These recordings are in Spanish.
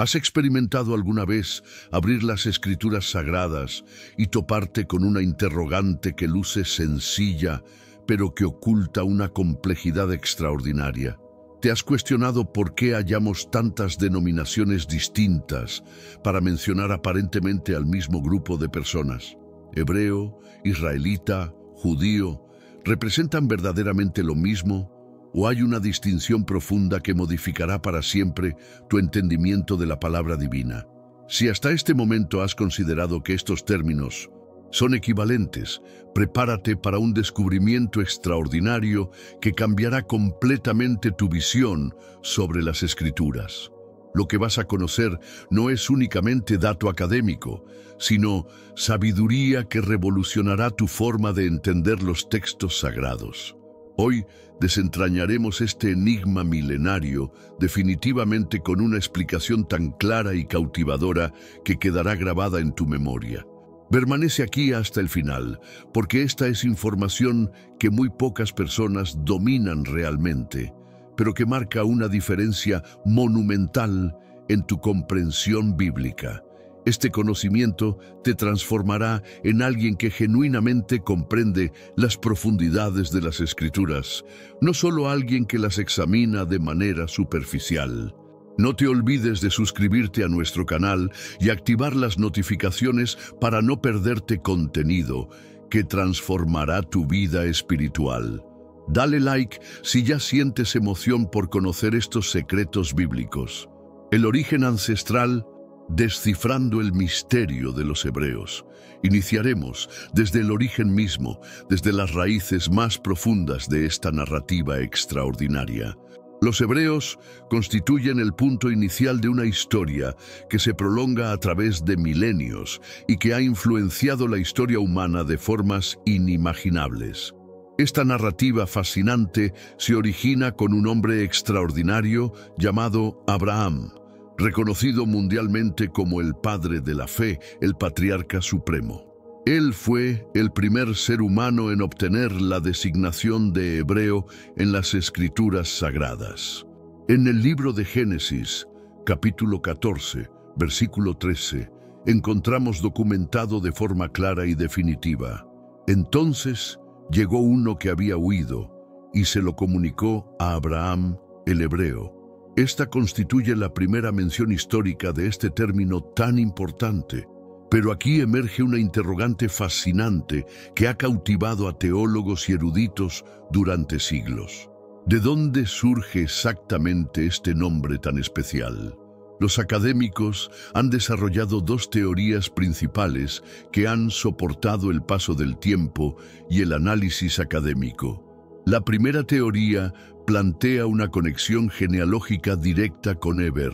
¿Has experimentado alguna vez abrir las escrituras sagradas y toparte con una interrogante que luce sencilla, pero que oculta una complejidad extraordinaria? ¿Te has cuestionado por qué hallamos tantas denominaciones distintas para mencionar aparentemente al mismo grupo de personas? Hebreo, israelita, judío, ¿representan verdaderamente lo mismo? ¿O hay una distinción profunda que modificará para siempre tu entendimiento de la palabra divina? Si hasta este momento has considerado que estos términos son equivalentes, prepárate para un descubrimiento extraordinario que cambiará completamente tu visión sobre las Escrituras. Lo que vas a conocer no es únicamente dato académico, sino sabiduría que revolucionará tu forma de entender los textos sagrados. Hoy desentrañaremos este enigma milenario definitivamente con una explicación tan clara y cautivadora que quedará grabada en tu memoria. Permanece aquí hasta el final, porque esta es información que muy pocas personas dominan realmente, pero que marca una diferencia monumental en tu comprensión bíblica. Este conocimiento te transformará en alguien que genuinamente comprende las profundidades de las Escrituras, no solo alguien que las examina de manera superficial. No te olvides de suscribirte a nuestro canal y activar las notificaciones para no perderte contenido que transformará tu vida espiritual. Dale like si ya sientes emoción por conocer estos secretos bíblicos. El origen ancestral, descifrando el misterio de los hebreos. Iniciaremos desde el origen mismo, desde las raíces más profundas de esta narrativa extraordinaria. Los hebreos constituyen el punto inicial de una historia que se prolonga a través de milenios y que ha influenciado la historia humana de formas inimaginables. Esta narrativa fascinante se origina con un hombre extraordinario llamado Abraham, reconocido mundialmente como el padre de la fe, el patriarca supremo. Él fue el primer ser humano en obtener la designación de hebreo en las Escrituras sagradas. En el libro de Génesis, capítulo 14, versículo 13, encontramos documentado de forma clara y definitiva: entonces llegó uno que había huido y se lo comunicó a Abraham, el hebreo. Esta constituye la primera mención histórica de este término tan importante. Pero aquí emerge una interrogante fascinante que ha cautivado a teólogos y eruditos durante siglos. ¿De dónde surge exactamente este nombre tan especial? Los académicos han desarrollado dos teorías principales que han soportado el paso del tiempo y el análisis académico. La primera teoría plantea una conexión genealógica directa con Eber,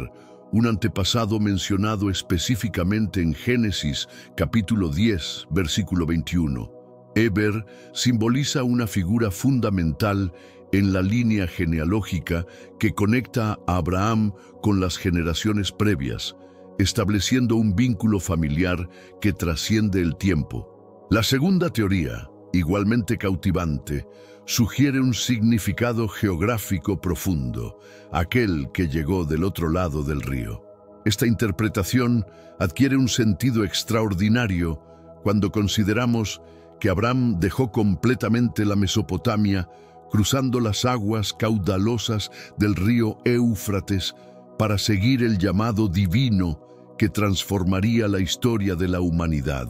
un antepasado mencionado específicamente en Génesis, capítulo 10, versículo 21. Eber simboliza una figura fundamental en la línea genealógica que conecta a Abraham con las generaciones previas, estableciendo un vínculo familiar que trasciende el tiempo. La segunda teoría, igualmente cautivante, sugiere un significado geográfico profundo, aquel que llegó del otro lado del río. Esta interpretación adquiere un sentido extraordinario cuando consideramos que Abraham dejó completamente la Mesopotamia, cruzando las aguas caudalosas del río Éufrates para seguir el llamado divino que transformaría la historia de la humanidad.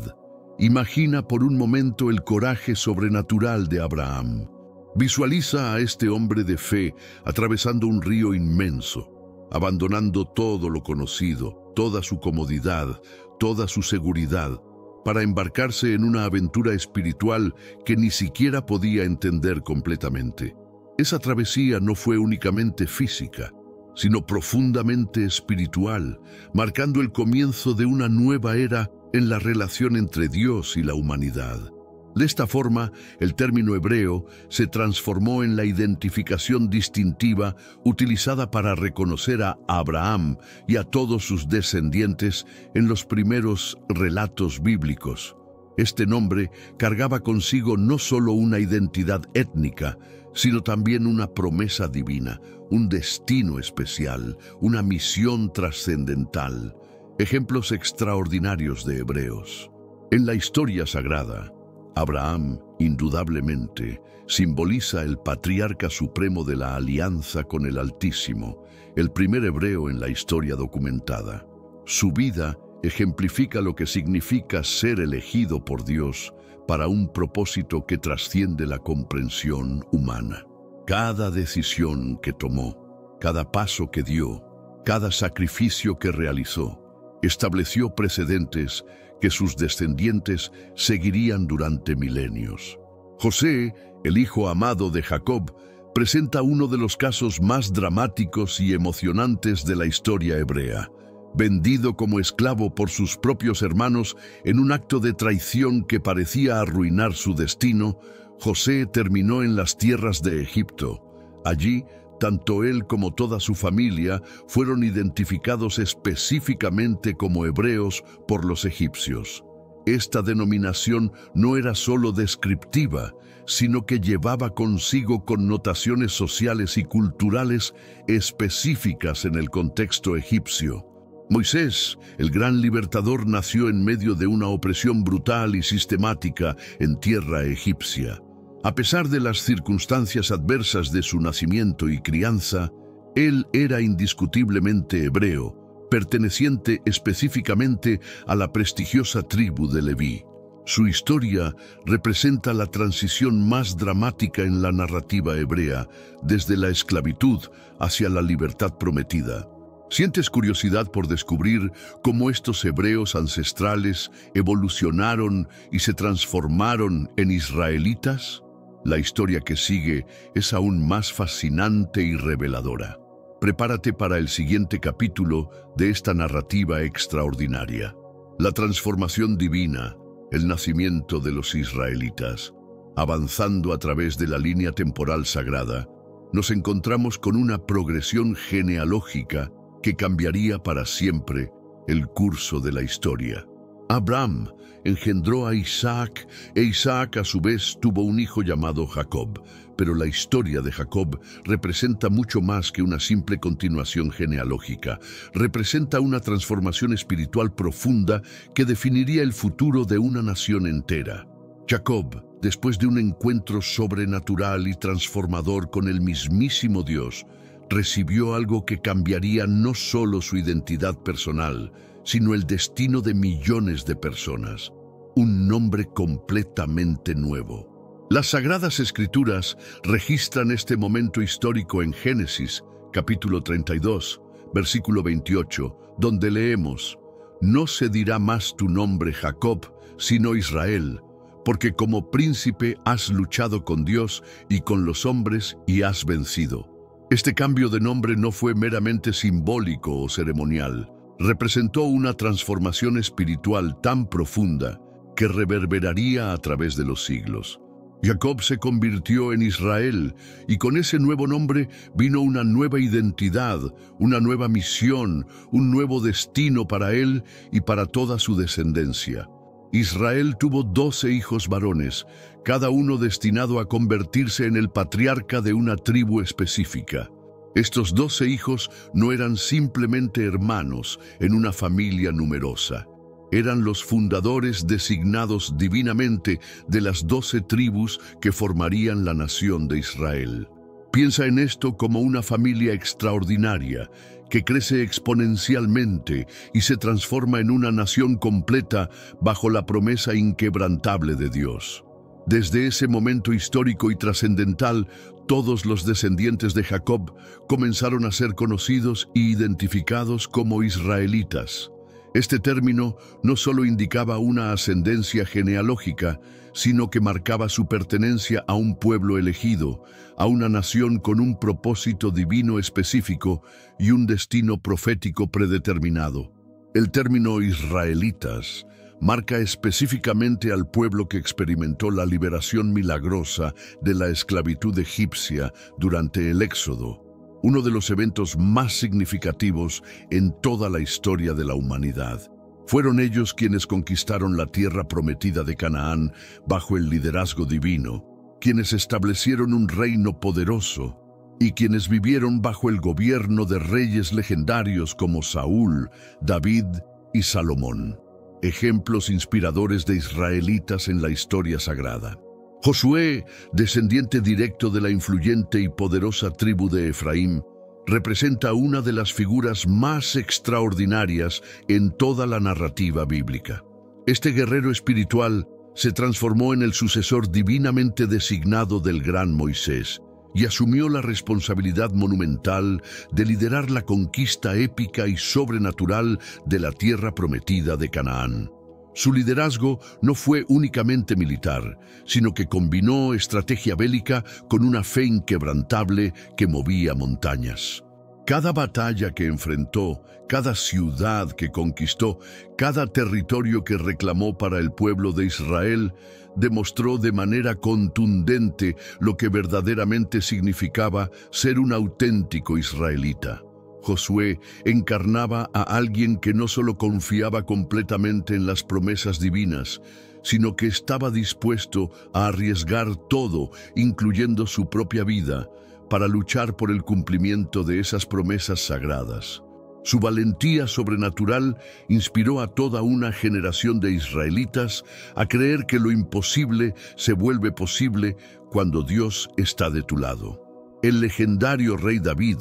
Imagina por un momento el coraje sobrenatural de Abraham. Visualiza a este hombre de fe atravesando un río inmenso, abandonando todo lo conocido, toda su comodidad, toda su seguridad, para embarcarse en una aventura espiritual que ni siquiera podía entender completamente. Esa travesía no fue únicamente física, sino profundamente espiritual, marcando el comienzo de una nueva era en la relación entre Dios y la humanidad. De esta forma, el término hebreo se transformó en la identificación distintiva utilizada para reconocer a Abraham y a todos sus descendientes en los primeros relatos bíblicos. Este nombre cargaba consigo no solo una identidad étnica, sino también una promesa divina, un destino especial, una misión trascendental. Ejemplos extraordinarios de hebreos. En la historia sagrada, Abraham, indudablemente, simboliza el patriarca supremo de la alianza con el Altísimo, el primer hebreo en la historia documentada. Su vida ejemplifica lo que significa ser elegido por Dios para un propósito que trasciende la comprensión humana. Cada decisión que tomó, cada paso que dio, cada sacrificio que realizó, estableció precedentes que sus descendientes seguirían durante milenios. José, el hijo amado de Jacob, presenta uno de los casos más dramáticos y emocionantes de la historia hebrea. Vendido como esclavo por sus propios hermanos en un acto de traición que parecía arruinar su destino, José terminó en las tierras de Egipto. Allí, tanto él como toda su familia fueron identificados específicamente como hebreos por los egipcios. Esta denominación no era solo descriptiva, sino que llevaba consigo connotaciones sociales y culturales específicas en el contexto egipcio. Moisés, el gran libertador, nació en medio de una opresión brutal y sistemática en tierra egipcia. A pesar de las circunstancias adversas de su nacimiento y crianza, él era indiscutiblemente hebreo, perteneciente específicamente a la prestigiosa tribu de Leví. Su historia representa la transición más dramática en la narrativa hebrea, desde la esclavitud hacia la libertad prometida. ¿Sientes curiosidad por descubrir cómo estos hebreos ancestrales evolucionaron y se transformaron en israelitas? La historia que sigue es aún más fascinante y reveladora. Prepárate para el siguiente capítulo de esta narrativa extraordinaria. La transformación divina, el nacimiento de los israelitas. Avanzando a través de la línea temporal sagrada, nos encontramos con una progresión genealógica que cambiaría para siempre el curso de la historia. Abraham engendró a Isaac, e Isaac a su vez tuvo un hijo llamado Jacob. Pero la historia de Jacob representa mucho más que una simple continuación genealógica. Representa una transformación espiritual profunda que definiría el futuro de una nación entera. Jacob, después de un encuentro sobrenatural y transformador con el mismísimo Dios, recibió algo que cambiaría no solo su identidad personal, sino el destino de millones de personas. Un nombre completamente nuevo. Las Sagradas Escrituras registran este momento histórico en Génesis, capítulo 32, versículo 28, donde leemos: «No se dirá más tu nombre Jacob, sino Israel, porque como príncipe has luchado con Dios y con los hombres y has vencido». Este cambio de nombre no fue meramente simbólico o ceremonial. Representó una transformación espiritual tan profunda que reverberaría a través de los siglos. Jacob se convirtió en Israel, y con ese nuevo nombre vino una nueva identidad, una nueva misión, un nuevo destino para él y para toda su descendencia. Israel tuvo 12 hijos varones, cada uno destinado a convertirse en el patriarca de una tribu específica. Estos 12 hijos no eran simplemente hermanos en una familia numerosa. Eran los fundadores designados divinamente de las 12 tribus que formarían la nación de Israel. Piensa en esto como una familia extraordinaria que crece exponencialmente y se transforma en una nación completa bajo la promesa inquebrantable de Dios. Desde ese momento histórico y trascendental, todos los descendientes de Jacob comenzaron a ser conocidos e identificados como israelitas. Este término no solo indicaba una ascendencia genealógica, sino que marcaba su pertenencia a un pueblo elegido, a una nación con un propósito divino específico y un destino profético predeterminado. El término israelitas marca específicamente al pueblo que experimentó la liberación milagrosa de la esclavitud egipcia durante el Éxodo, uno de los eventos más significativos en toda la historia de la humanidad. Fueron ellos quienes conquistaron la tierra prometida de Canaán bajo el liderazgo divino. quienes establecieron un reino poderoso y quienes vivieron bajo el gobierno de reyes legendarios como Saúl, David y Salomón, ejemplos inspiradores de israelitas en la historia sagrada. Josué, descendiente directo de la influyente y poderosa tribu de Efraín, representa una de las figuras más extraordinarias en toda la narrativa bíblica. Este guerrero espiritual se transformó en el sucesor divinamente designado del gran Moisés y asumió la responsabilidad monumental de liderar la conquista épica y sobrenatural de la tierra prometida de Canaán. Su liderazgo no fue únicamente militar, sino que combinó estrategia bélica con una fe inquebrantable que movía montañas. Cada batalla que enfrentó, cada ciudad que conquistó, cada territorio que reclamó para el pueblo de Israel, demostró de manera contundente lo que verdaderamente significaba ser un auténtico israelita. Josué encarnaba a alguien que no solo confiaba completamente en las promesas divinas, sino que estaba dispuesto a arriesgar todo, incluyendo su propia vida, para luchar por el cumplimiento de esas promesas sagradas. Su valentía sobrenatural inspiró a toda una generación de israelitas a creer que lo imposible se vuelve posible cuando Dios está de tu lado. El legendario rey David,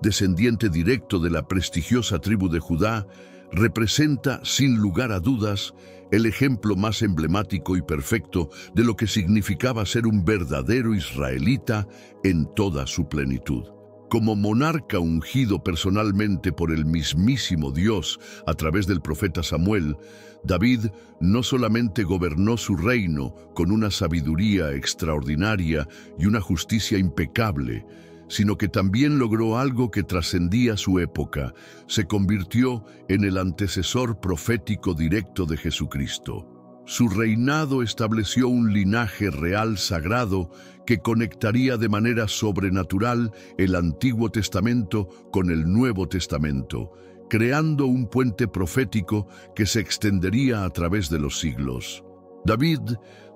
descendiente directo de la prestigiosa tribu de Judá, representa, sin lugar a dudas, el ejemplo más emblemático y perfecto de lo que significaba ser un verdadero israelita en toda su plenitud. Como monarca ungido personalmente por el mismísimo Dios a través del profeta Samuel, David no solamente gobernó su reino con una sabiduría extraordinaria y una justicia impecable, sino que también logró algo que trascendía su época. Se convirtió en el antecesor profético directo de Jesucristo. Su reinado estableció un linaje real sagrado que conectaría de manera sobrenatural el Antiguo Testamento con el Nuevo Testamento, creando un puente profético que se extendería a través de los siglos. David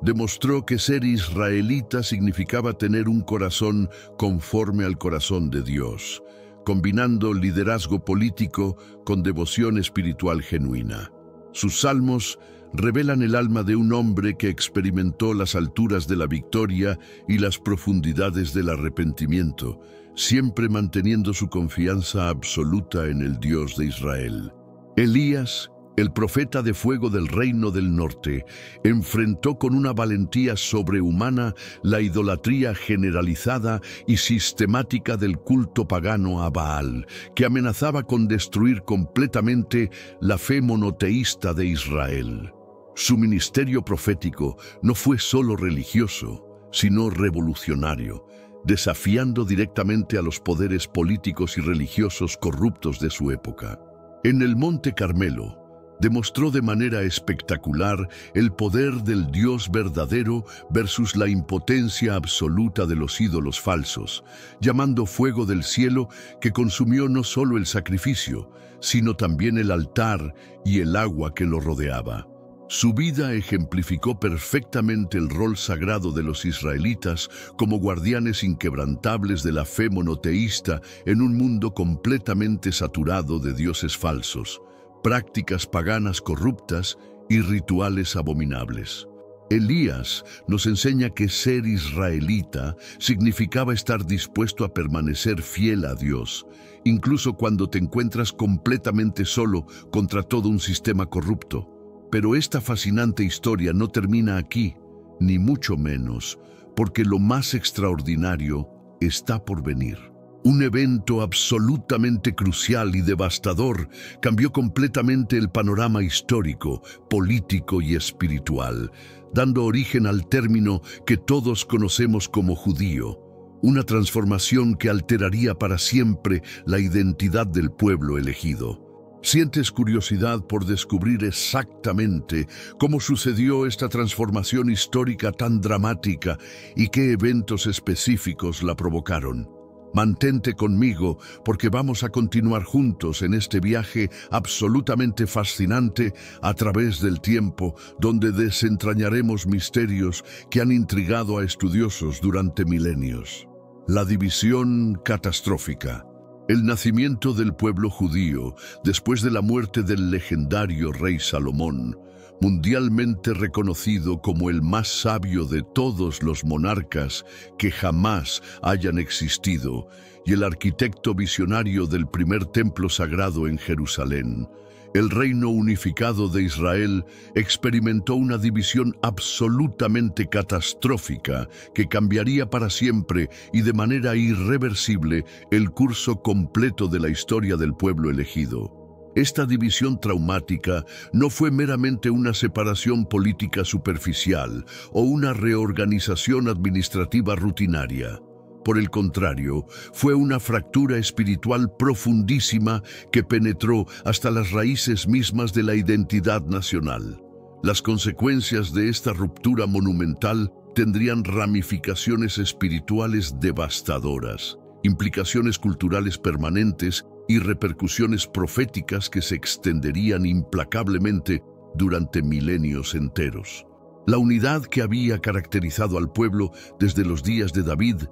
demostró que ser israelita significaba tener un corazón conforme al corazón de Dios, combinando liderazgo político con devoción espiritual genuina. Sus salmos revelan el alma de un hombre que experimentó las alturas de la victoria y las profundidades del arrepentimiento, siempre manteniendo su confianza absoluta en el Dios de Israel. Elías, el profeta de fuego del reino del norte, enfrentó con una valentía sobrehumana la idolatría generalizada y sistemática del culto pagano a Baal, que amenazaba con destruir completamente la fe monoteísta de Israel. Su ministerio profético no fue solo religioso, sino revolucionario, desafiando directamente a los poderes políticos y religiosos corruptos de su época. En el Monte Carmelo, demostró de manera espectacular el poder del Dios verdadero versus la impotencia absoluta de los ídolos falsos, llamando fuego del cielo que consumió no solo el sacrificio, sino también el altar y el agua que lo rodeaba. Su vida ejemplificó perfectamente el rol sagrado de los israelitas como guardianes inquebrantables de la fe monoteísta en un mundo completamente saturado de dioses falsos, prácticas paganas corruptas y rituales abominables. Elías nos enseña que ser israelita significaba estar dispuesto a permanecer fiel a Dios, incluso cuando te encuentras completamente solo contra todo un sistema corrupto. Pero esta fascinante historia no termina aquí, ni mucho menos, porque lo más extraordinario está por venir. Un evento absolutamente crucial y devastador cambió completamente el panorama histórico, político y espiritual, dando origen al término que todos conocemos como judío, una transformación que alteraría para siempre la identidad del pueblo elegido. ¿Sientes curiosidad por descubrir exactamente cómo sucedió esta transformación histórica tan dramática y qué eventos específicos la provocaron? Mantente conmigo porque vamos a continuar juntos en este viaje absolutamente fascinante a través del tiempo, donde desentrañaremos misterios que han intrigado a estudiosos durante milenios. La división catastrófica. El nacimiento del pueblo judío después de la muerte del legendario rey Salomón, mundialmente reconocido como el más sabio de todos los monarcas que jamás hayan existido y el arquitecto visionario del primer templo sagrado en Jerusalén. El reino unificado de Israel experimentó una división absolutamente catastrófica que cambiaría para siempre y de manera irreversible el curso completo de la historia del pueblo elegido. Esta división traumática no fue meramente una separación política superficial o una reorganización administrativa rutinaria. Por el contrario, fue una fractura espiritual profundísima que penetró hasta las raíces mismas de la identidad nacional. Las consecuencias de esta ruptura monumental tendrían ramificaciones espirituales devastadoras, implicaciones culturales permanentes y repercusiones proféticas que se extenderían implacablemente durante milenios enteros. La unidad que había caracterizado al pueblo desde los días de David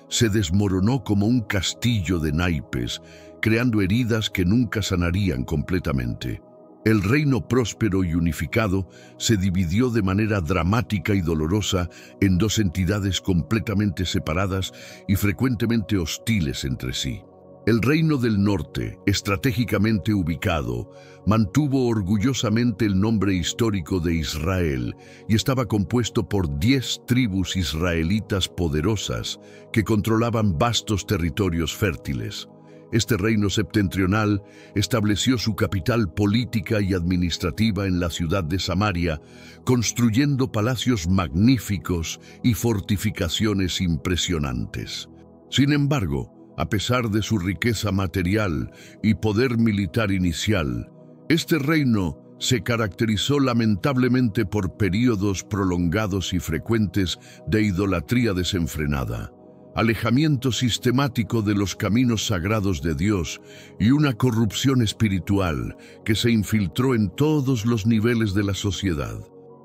se desmoronó como un castillo de naipes, creando heridas que nunca sanarían completamente. El reino próspero y unificado se dividió de manera dramática y dolorosa en dos entidades completamente separadas y frecuentemente hostiles entre sí. El reino del norte, estratégicamente ubicado, mantuvo orgullosamente el nombre histórico de Israel y estaba compuesto por 10 tribus israelitas poderosas que controlaban vastos territorios fértiles. Este reino septentrional estableció su capital política y administrativa en la ciudad de Samaria, construyendo palacios magníficos y fortificaciones impresionantes. Sin embargo, a pesar de su riqueza material y poder militar inicial, este reino se caracterizó lamentablemente por períodos prolongados y frecuentes de idolatría desenfrenada, alejamiento sistemático de los caminos sagrados de Dios y una corrupción espiritual que se infiltró en todos los niveles de la sociedad.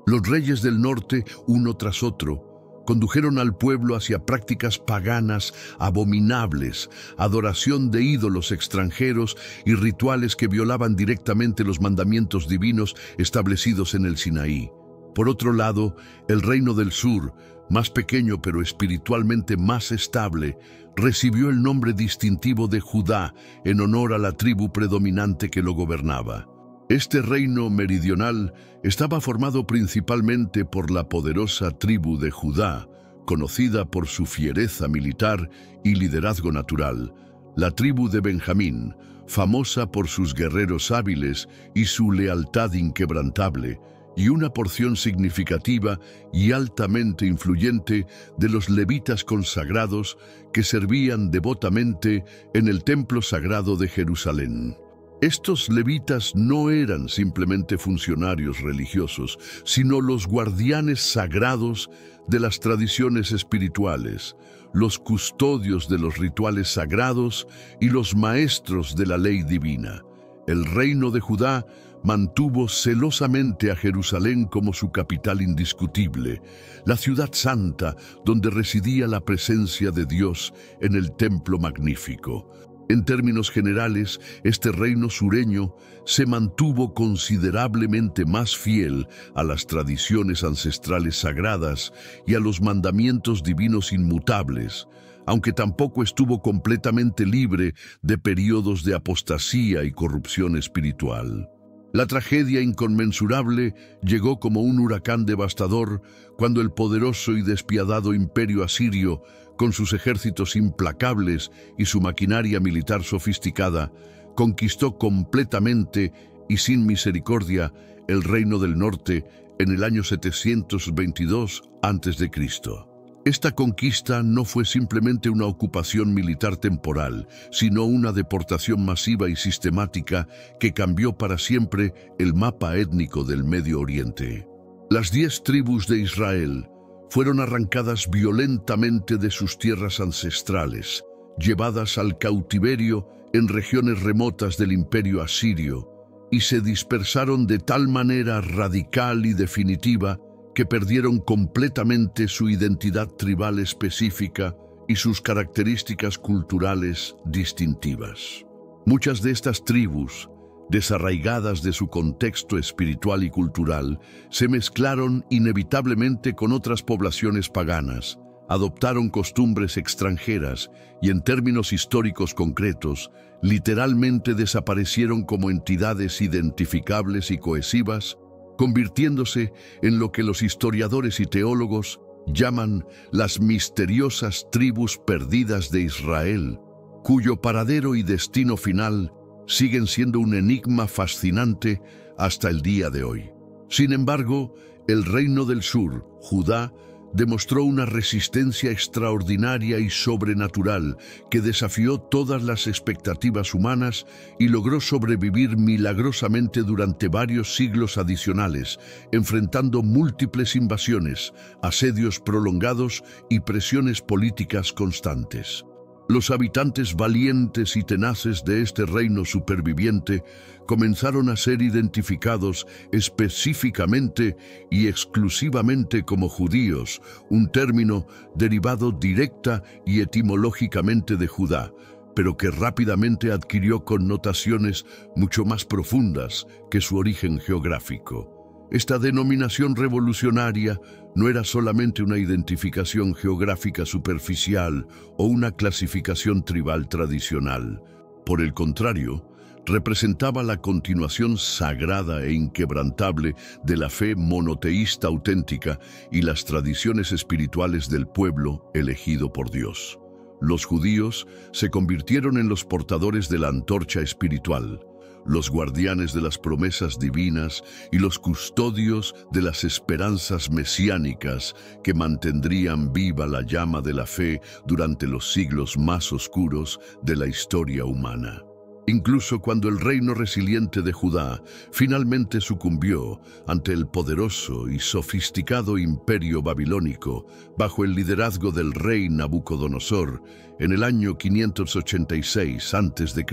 Los reyes del norte, uno tras otro, condujeron al pueblo hacia prácticas paganas abominables, adoración de ídolos extranjeros y rituales que violaban directamente los mandamientos divinos establecidos en el Sinaí. Por otro lado, el reino del sur, más pequeño pero espiritualmente más estable, recibió el nombre distintivo de Judá en honor a la tribu predominante que lo gobernaba. Este reino meridional estaba formado principalmente por la poderosa tribu de Judá, conocida por su fiereza militar y liderazgo natural, la tribu de Benjamín, famosa por sus guerreros hábiles y su lealtad inquebrantable, y una porción significativa y altamente influyente de los levitas consagrados que servían devotamente en el templo sagrado de Jerusalén. Estos levitas no eran simplemente funcionarios religiosos, sino los guardianes sagrados de las tradiciones espirituales, los custodios de los rituales sagrados y los maestros de la ley divina. El reino de Judá mantuvo celosamente a Jerusalén como su capital indiscutible, la ciudad santa donde residía la presencia de Dios en el templo magnífico. En términos generales, este reino sureño se mantuvo considerablemente más fiel a las tradiciones ancestrales sagradas y a los mandamientos divinos inmutables, aunque tampoco estuvo completamente libre de periodos de apostasía y corrupción espiritual. La tragedia inconmensurable llegó como un huracán devastador cuando el poderoso y despiadado imperio asirio, con sus ejércitos implacables y su maquinaria militar sofisticada, conquistó completamente y sin misericordia el reino del norte en el año 722 a.C. Esta conquista no fue simplemente una ocupación militar temporal, sino una deportación masiva y sistemática que cambió para siempre el mapa étnico del Medio Oriente. Las 10 tribus de Israel fueron arrancadas violentamente de sus tierras ancestrales, llevadas al cautiverio en regiones remotas del imperio asirio, y se dispersaron de tal manera radical y definitiva que perdieron completamente su identidad tribal específica y sus características culturales distintivas. Muchas de estas tribus, desarraigadas de su contexto espiritual y cultural, se mezclaron inevitablemente con otras poblaciones paganas, adoptaron costumbres extranjeras y, en términos históricos concretos, literalmente desaparecieron como entidades identificables y cohesivas, convirtiéndose en lo que los historiadores y teólogos llaman las misteriosas tribus perdidas de Israel, cuyo paradero y destino final siguen siendo un enigma fascinante hasta el día de hoy. Sin embargo, el reino del sur, Judá, demostró una resistencia extraordinaria y sobrenatural que desafió todas las expectativas humanas y logró sobrevivir milagrosamente durante varios siglos adicionales, enfrentando múltiples invasiones, asedios prolongados y presiones políticas constantes. Los habitantes valientes y tenaces de este reino superviviente comenzaron a ser identificados específicamente y exclusivamente como judíos, un término derivado directa y etimológicamente de Judá, pero que rápidamente adquirió connotaciones mucho más profundas que su origen geográfico. Esta denominación revolucionaria no era solamente una identificación geográfica superficial o una clasificación tribal tradicional. Por el contrario, representaba la continuación sagrada e inquebrantable de la fe monoteísta auténtica y las tradiciones espirituales del pueblo elegido por Dios. Los judíos se convirtieron en los portadores de la antorcha espiritual, los guardianes de las promesas divinas y los custodios de las esperanzas mesiánicas que mantendrían viva la llama de la fe durante los siglos más oscuros de la historia humana. Incluso cuando el reino resiliente de Judá finalmente sucumbió ante el poderoso y sofisticado imperio babilónico bajo el liderazgo del rey Nabucodonosor en el año 586 a.C.,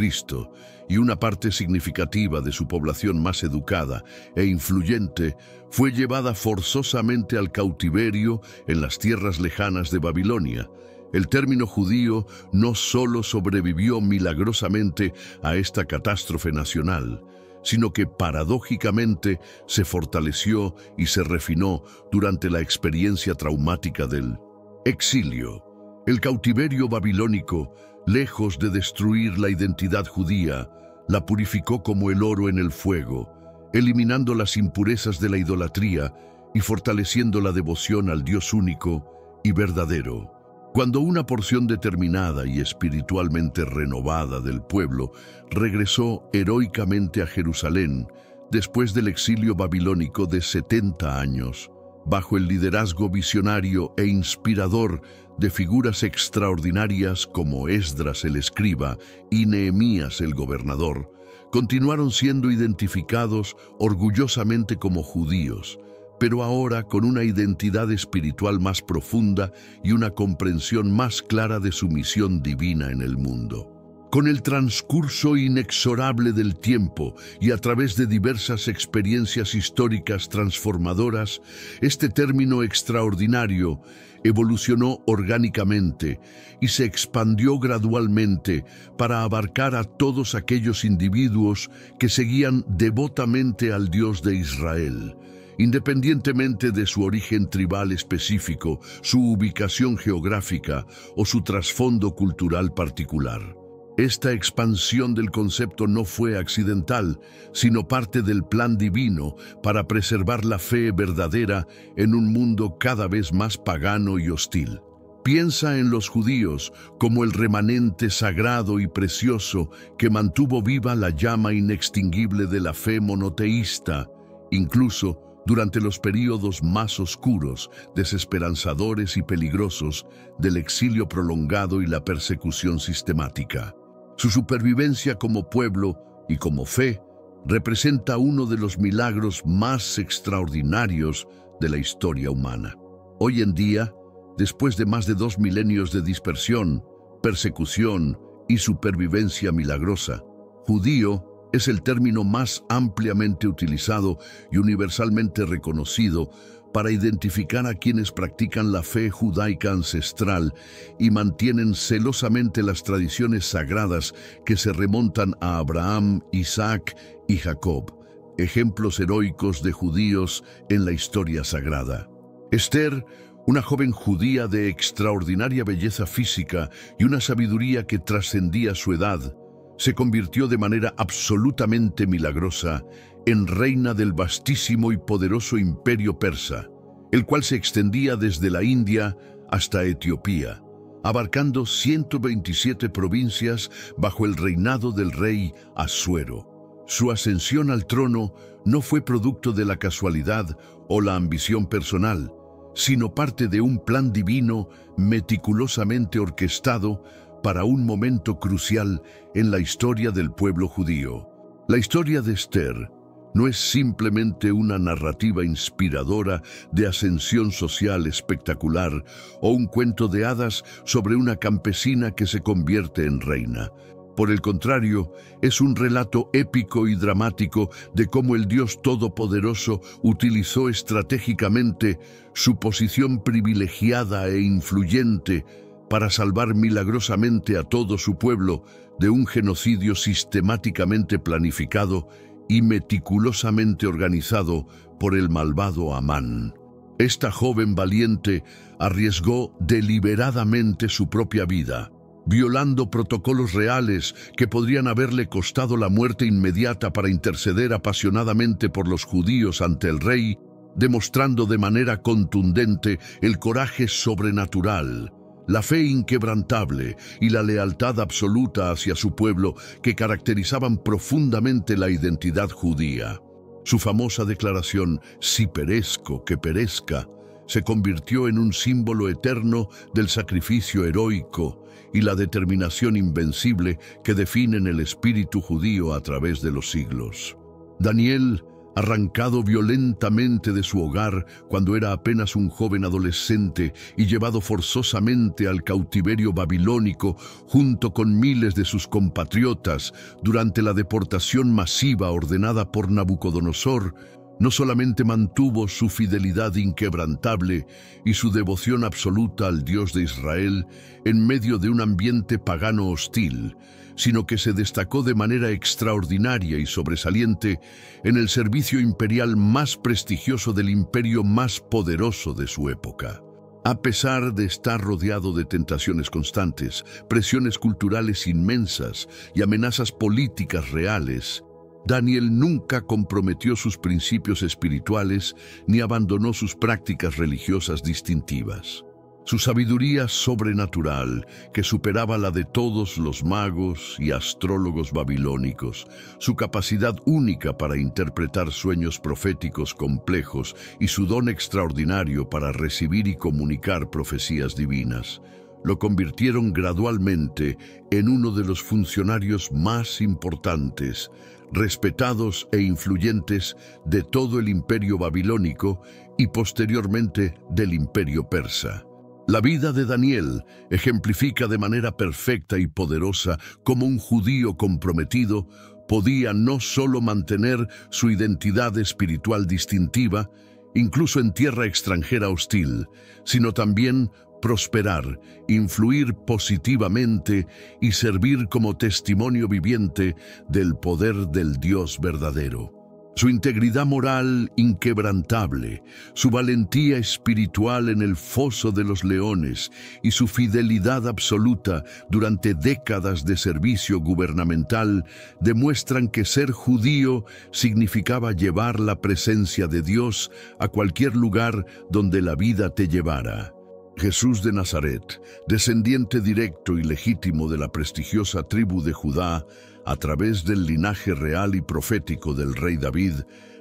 y una parte significativa de su población más educada e influyente fue llevada forzosamente al cautiverio en las tierras lejanas de Babilonia, el término judío no solo sobrevivió milagrosamente a esta catástrofe nacional, sino que paradójicamente se fortaleció y se refinó durante la experiencia traumática del exilio. El cautiverio babilónico, lejos de destruir la identidad judía, la purificó como el oro en el fuego, eliminando las impurezas de la idolatría y fortaleciendo la devoción al Dios único y verdadero. Cuando una porción determinada y espiritualmente renovada del pueblo regresó heroicamente a Jerusalén después del exilio babilónico de 70 años, bajo el liderazgo visionario e inspirador de figuras extraordinarias como Esdras el escriba y Nehemías el gobernador, continuaron siendo identificados orgullosamente como judíos, pero ahora con una identidad espiritual más profunda y una comprensión más clara de su misión divina en el mundo. Con el transcurso inexorable del tiempo y a través de diversas experiencias históricas transformadoras, este término extraordinario evolucionó orgánicamente y se expandió gradualmente para abarcar a todos aquellos individuos que seguían devotamente al Dios de Israel, independientemente de su origen tribal específico, su ubicación geográfica o su trasfondo cultural particular. Esta expansión del concepto no fue accidental, sino parte del plan divino para preservar la fe verdadera en un mundo cada vez más pagano y hostil. Piensa en los judíos como el remanente sagrado y precioso que mantuvo viva la llama inextinguible de la fe monoteísta, incluso durante los períodos más oscuros, desesperanzadores y peligrosos del exilio prolongado y la persecución sistemática. Su supervivencia como pueblo y como fe representa uno de los milagros más extraordinarios de la historia humana. Hoy en día, después de más de 2 milenios de dispersión, persecución y supervivencia milagrosa. Judío es el término más ampliamente utilizado y universalmente reconocido para identificar a quienes practican la fe judaica ancestral y mantienen celosamente las tradiciones sagradas que se remontan a Abraham, Isaac y Jacob, ejemplos heroicos de judíos en la historia sagrada. Esther, una joven judía de extraordinaria belleza física y una sabiduría que trascendía su edad, se convirtió de manera absolutamente milagrosa en reina del vastísimo y poderoso imperio persa, el cual se extendía desde la India hasta Etiopía, abarcando 127 provincias bajo el reinado del rey Asuero. Su ascensión al trono no fue producto de la casualidad o la ambición personal, sino parte de un plan divino meticulosamente orquestado para un momento crucial en la historia del pueblo judío. La historia de Esther no es simplemente una narrativa inspiradora de ascensión social espectacular o un cuento de hadas sobre una campesina que se convierte en reina. Por el contrario, es un relato épico y dramático de cómo el Dios Todopoderoso utilizó estratégicamente su posición privilegiada e influyente para salvar milagrosamente a todo su pueblo de un genocidio sistemáticamente planificado y meticulosamente organizado por el malvado Amán. Esta joven valiente arriesgó deliberadamente su propia vida, violando protocolos reales que podrían haberle costado la muerte inmediata para interceder apasionadamente por los judíos ante el rey, demostrando de manera contundente el coraje sobrenatural, la fe inquebrantable y la lealtad absoluta hacia su pueblo que caracterizaban profundamente la identidad judía. Su famosa declaración, «Si perezco, que perezca», se convirtió en un símbolo eterno del sacrificio heroico y la determinación invencible que definen el espíritu judío a través de los siglos. Daniel, arrancado violentamente de su hogar cuando era apenas un joven adolescente y llevado forzosamente al cautiverio babilónico junto con miles de sus compatriotas durante la deportación masiva ordenada por Nabucodonosor, no solamente mantuvo su fidelidad inquebrantable y su devoción absoluta al Dios de Israel en medio de un ambiente pagano hostil, sino que se destacó de manera extraordinaria y sobresaliente en el servicio imperial más prestigioso del imperio más poderoso de su época. A pesar de estar rodeado de tentaciones constantes, presiones culturales inmensas y amenazas políticas reales, Daniel nunca comprometió sus principios espirituales ni abandonó sus prácticas religiosas distintivas. Su sabiduría sobrenatural, que superaba la de todos los magos y astrólogos babilónicos, su capacidad única para interpretar sueños proféticos complejos y su don extraordinario para recibir y comunicar profecías divinas, lo convirtieron gradualmente en uno de los funcionarios más importantes, respetados e influyentes de todo el imperio babilónico y posteriormente del imperio persa. La vida de Daniel ejemplifica de manera perfecta y poderosa cómo un judío comprometido podía no solo mantener su identidad espiritual distintiva, incluso en tierra extranjera hostil, sino también prosperar, influir positivamente y servir como testimonio viviente del poder del Dios verdadero. Su integridad moral inquebrantable, su valentía espiritual en el foso de los leones y su fidelidad absoluta durante décadas de servicio gubernamental demuestran que ser judío significaba llevar la presencia de Dios a cualquier lugar donde la vida te llevara. Jesús de Nazaret, descendiente directo y legítimo de la prestigiosa tribu de Judá, a través del linaje real y profético del rey David,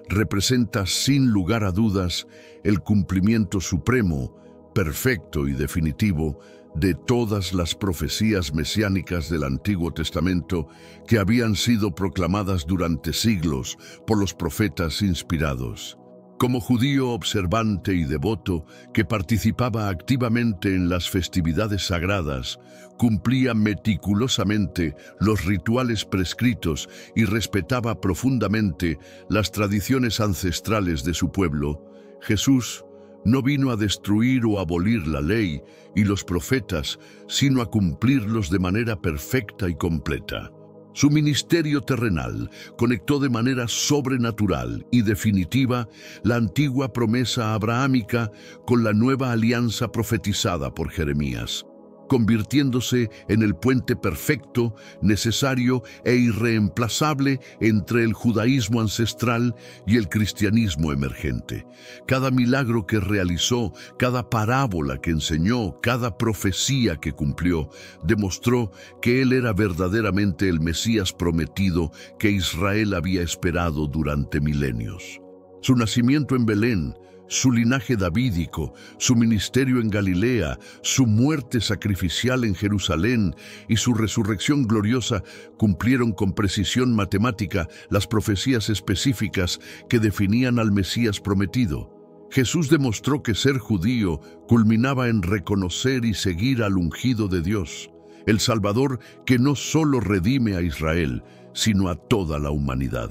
representa sin lugar a dudas el cumplimiento supremo, perfecto y definitivo de todas las profecías mesiánicas del Antiguo Testamento que habían sido proclamadas durante siglos por los profetas inspirados. Como judío observante y devoto que participaba activamente en las festividades sagradas, cumplía meticulosamente los rituales prescritos y respetaba profundamente las tradiciones ancestrales de su pueblo, Jesús no vino a destruir o abolir la ley y los profetas, sino a cumplirlos de manera perfecta y completa. Su ministerio terrenal conectó de manera sobrenatural y definitiva la antigua promesa abrahámica con la nueva alianza profetizada por Jeremías, convirtiéndose en el puente perfecto, necesario e irreemplazable entre el judaísmo ancestral y el cristianismo emergente. Cada milagro que realizó, cada parábola que enseñó, cada profecía que cumplió, demostró que él era verdaderamente el Mesías prometido que Israel había esperado durante milenios. Su nacimiento en Belén, su linaje davídico, su ministerio en Galilea, su muerte sacrificial en Jerusalén y su resurrección gloriosa cumplieron con precisión matemática las profecías específicas que definían al Mesías prometido. Jesús demostró que ser judío culminaba en reconocer y seguir al ungido de Dios, el Salvador que no solo redime a Israel, sino a toda la humanidad.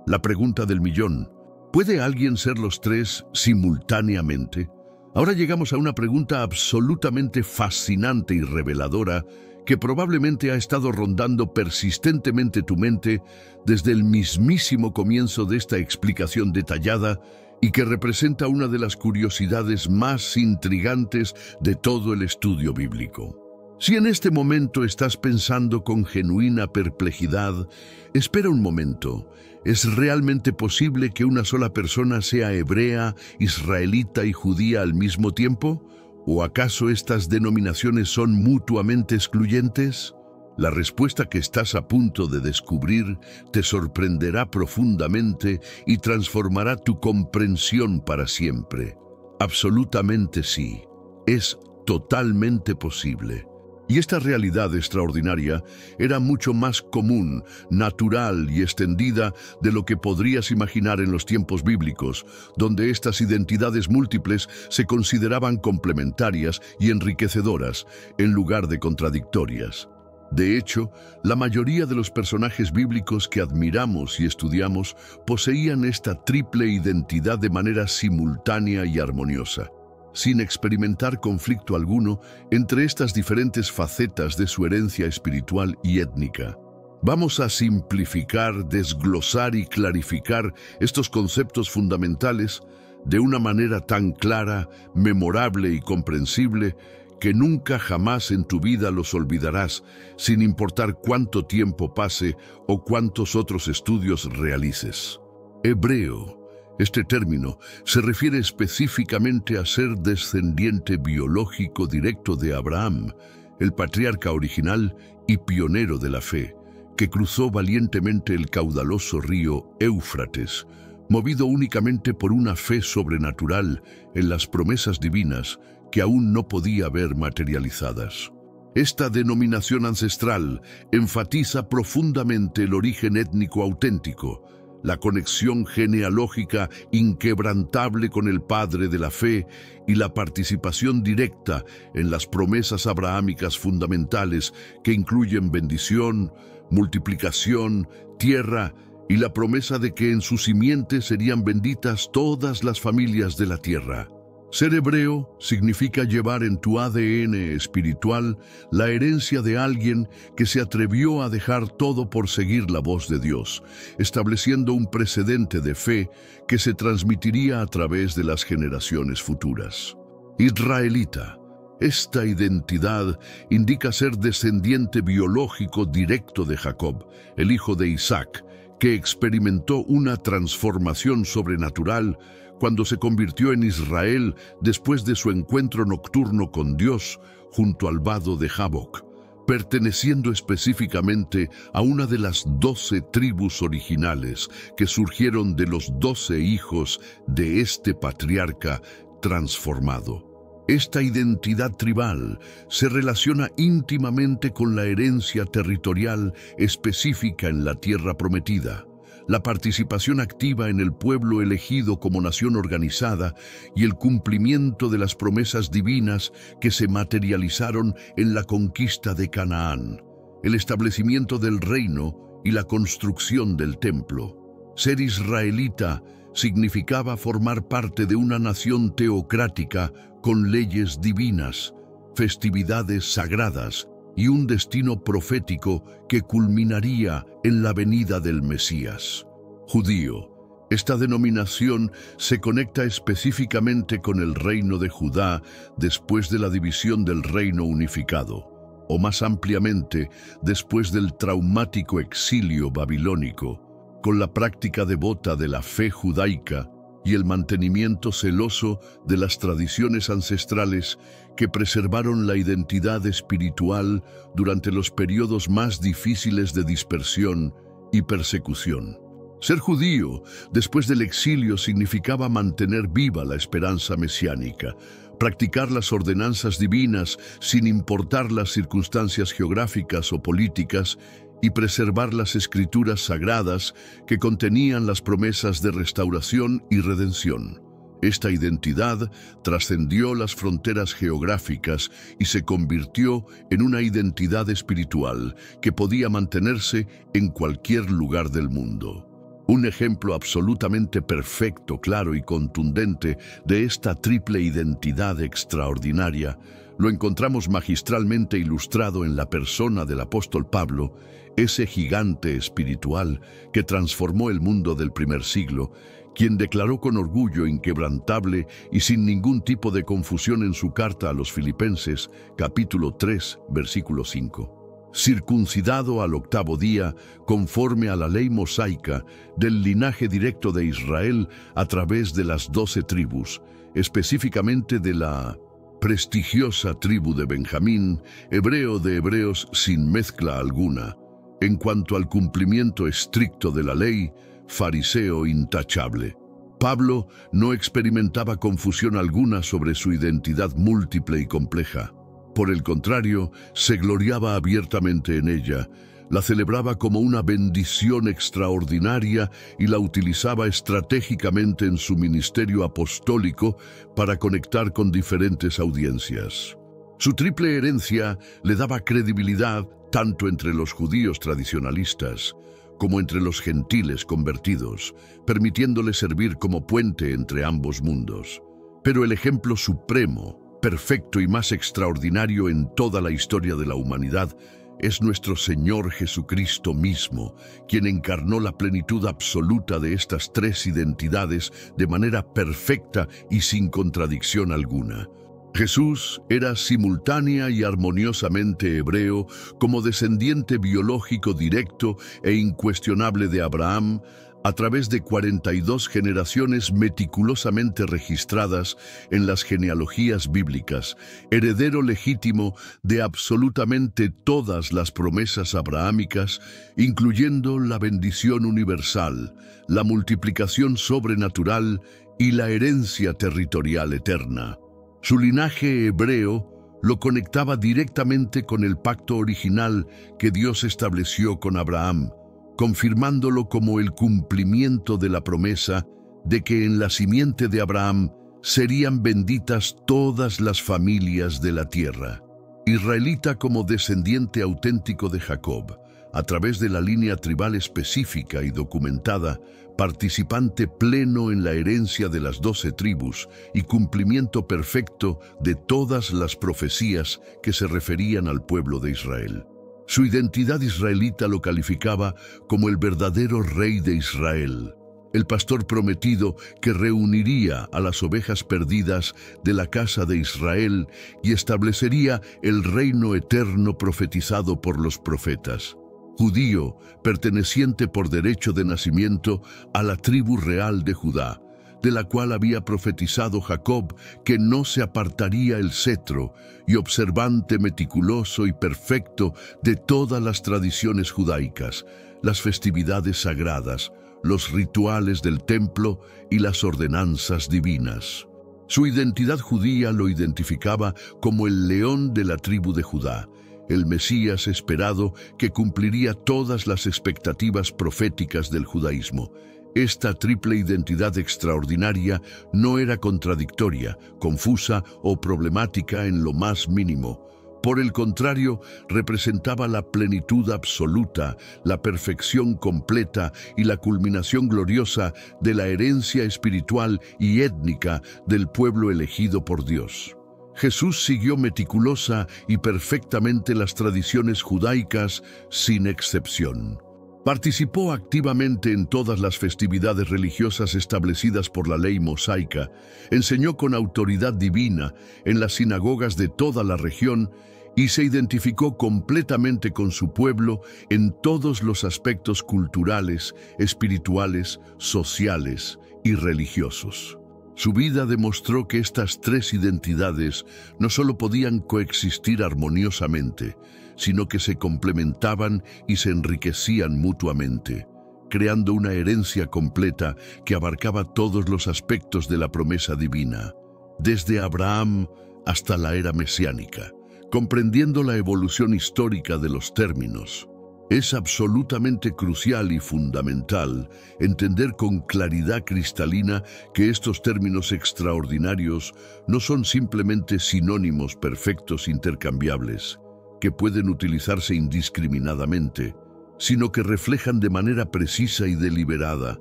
La pregunta del millón: ¿puede alguien ser los tres simultáneamente? Ahora llegamos a una pregunta absolutamente fascinante y reveladora que probablemente ha estado rondando persistentemente tu mente desde el mismísimo comienzo de esta explicación detallada y que representa una de las curiosidades más intrigantes de todo el estudio bíblico. Si en este momento estás pensando con genuina perplejidad, espera un momento. ¿Es realmente posible que una sola persona sea hebrea, israelita y judía al mismo tiempo? ¿O acaso estas denominaciones son mutuamente excluyentes? La respuesta que estás a punto de descubrir te sorprenderá profundamente y transformará tu comprensión para siempre. Absolutamente sí, es totalmente posible. Y esta realidad extraordinaria era mucho más común, natural y extendida de lo que podrías imaginar en los tiempos bíblicos, donde estas identidades múltiples se consideraban complementarias y enriquecedoras, en lugar de contradictorias. De hecho, la mayoría de los personajes bíblicos que admiramos y estudiamos poseían esta triple identidad de manera simultánea y armoniosa, sin experimentar conflicto alguno entre estas diferentes facetas de su herencia espiritual y étnica. Vamos a simplificar, desglosar y clarificar estos conceptos fundamentales de una manera tan clara, memorable y comprensible que nunca jamás en tu vida los olvidarás, sin importar cuánto tiempo pase o cuántos otros estudios realices. Hebreo. Este término se refiere específicamente a ser descendiente biológico directo de Abraham, el patriarca original y pionero de la fe, que cruzó valientemente el caudaloso río Éufrates, movido únicamente por una fe sobrenatural en las promesas divinas que aún no podía ver materializadas. Esta denominación ancestral enfatiza profundamente el origen étnico auténtico, la conexión genealógica inquebrantable con el Padre de la fe y la participación directa en las promesas abrahámicas fundamentales que incluyen bendición, multiplicación, tierra y la promesa de que en su simiente serían benditas todas las familias de la tierra. Ser hebreo significa llevar en tu ADN espiritual la herencia de alguien que se atrevió a dejar todo por seguir la voz de Dios, estableciendo un precedente de fe que se transmitiría a través de las generaciones futuras. Israelita. Esta identidad indica ser descendiente biológico directo de Jacob, el hijo de Isaac, que experimentó una transformación sobrenatural cuando se convirtió en Israel después de su encuentro nocturno con Dios junto al vado de Jaboc, perteneciendo específicamente a una de las 12 tribus originales que surgieron de los 12 hijos de este patriarca transformado. Esta identidad tribal se relaciona íntimamente con la herencia territorial específica en la tierra prometida, la participación activa en el pueblo elegido como nación organizada y el cumplimiento de las promesas divinas que se materializaron en la conquista de Canaán, el establecimiento del reino y la construcción del templo. Ser israelita significaba formar parte de una nación teocrática con leyes divinas, festividades sagradas y un destino profético que culminaría en la venida del Mesías. Judío. Esta denominación se conecta específicamente con el reino de Judá después de la división del reino unificado, o más ampliamente después del traumático exilio babilónico, con la práctica devota de la fe judaica y el mantenimiento celoso de las tradiciones ancestrales que preservaron la identidad espiritual durante los periodos más difíciles de dispersión y persecución. Ser judío después del exilio significaba mantener viva la esperanza mesiánica, practicar las ordenanzas divinas sin importar las circunstancias geográficas o políticas y preservar las escrituras sagradas que contenían las promesas de restauración y redención. Esta identidad trascendió las fronteras geográficas y se convirtió en una identidad espiritual que podía mantenerse en cualquier lugar del mundo. Un ejemplo absolutamente perfecto, claro y contundente de esta triple identidad extraordinaria lo encontramos magistralmente ilustrado en la persona del apóstol Pablo, ese gigante espiritual que transformó el mundo del primer siglo, quien declaró con orgullo inquebrantable y sin ningún tipo de confusión en su carta a los Filipenses, capítulo 3, versículo 5. Circuncidado al octavo día, conforme a la ley mosaica, del linaje directo de Israel a través de las 12 tribus, específicamente de la prestigiosa tribu de Benjamín, hebreo de hebreos sin mezcla alguna. En cuanto al cumplimiento estricto de la ley, fariseo intachable. Pablo no experimentaba confusión alguna sobre su identidad múltiple y compleja. Por el contrario, se gloriaba abiertamente en ella, la celebraba como una bendición extraordinaria y la utilizaba estratégicamente en su ministerio apostólico para conectar con diferentes audiencias. Su triple herencia le daba credibilidad tanto entre los judíos tradicionalistas como entre los gentiles convertidos, permitiéndole servir como puente entre ambos mundos. Pero el ejemplo supremo, perfecto y más extraordinario en toda la historia de la humanidad es nuestro Señor Jesucristo mismo, quien encarnó la plenitud absoluta de estas tres identidades de manera perfecta y sin contradicción alguna. Jesús era simultánea y armoniosamente hebreo como descendiente biológico directo e incuestionable de Abraham, a través de 42 generaciones meticulosamente registradas en las genealogías bíblicas, heredero legítimo de absolutamente todas las promesas abrahámicas, incluyendo la bendición universal, la multiplicación sobrenatural y la herencia territorial eterna. Su linaje hebreo lo conectaba directamente con el pacto original que Dios estableció con Abraham, confirmándolo como el cumplimiento de la promesa de que en la simiente de Abraham serían benditas todas las familias de la tierra. Israelita como descendiente auténtico de Jacob, a través de la línea tribal específica y documentada, participante pleno en la herencia de las 12 tribus y cumplimiento perfecto de todas las profecías que se referían al pueblo de Israel. Su identidad israelita lo calificaba como el verdadero rey de Israel, el pastor prometido que reuniría a las ovejas perdidas de la casa de Israel y establecería el reino eterno profetizado por los profetas. Judío, perteneciente por derecho de nacimiento a la tribu real de Judá, de la cual había profetizado Jacob que no se apartaría el cetro, y observante meticuloso y perfecto de todas las tradiciones judaicas, las festividades sagradas, los rituales del templo y las ordenanzas divinas. Su identidad judía lo identificaba como el león de la tribu de Judá, el Mesías esperado que cumpliría todas las expectativas proféticas del judaísmo. Esta triple identidad extraordinaria no era contradictoria, confusa o problemática en lo más mínimo. Por el contrario, representaba la plenitud absoluta, la perfección completa y la culminación gloriosa de la herencia espiritual y étnica del pueblo elegido por Dios. Jesús siguió meticulosa y perfectamente las tradiciones judaicas sin excepción. Participó activamente en todas las festividades religiosas establecidas por la ley mosaica, enseñó con autoridad divina en las sinagogas de toda la región y se identificó completamente con su pueblo en todos los aspectos culturales, espirituales, sociales y religiosos. Su vida demostró que estas tres identidades no solo podían coexistir armoniosamente, sino que se complementaban y se enriquecían mutuamente, creando una herencia completa que abarcaba todos los aspectos de la promesa divina, desde Abraham hasta la era mesiánica, comprendiendo la evolución histórica de los términos. Es absolutamente crucial y fundamental entender con claridad cristalina que estos términos extraordinarios no son simplemente sinónimos perfectos intercambiables, que pueden utilizarse indiscriminadamente, sino que reflejan de manera precisa y deliberada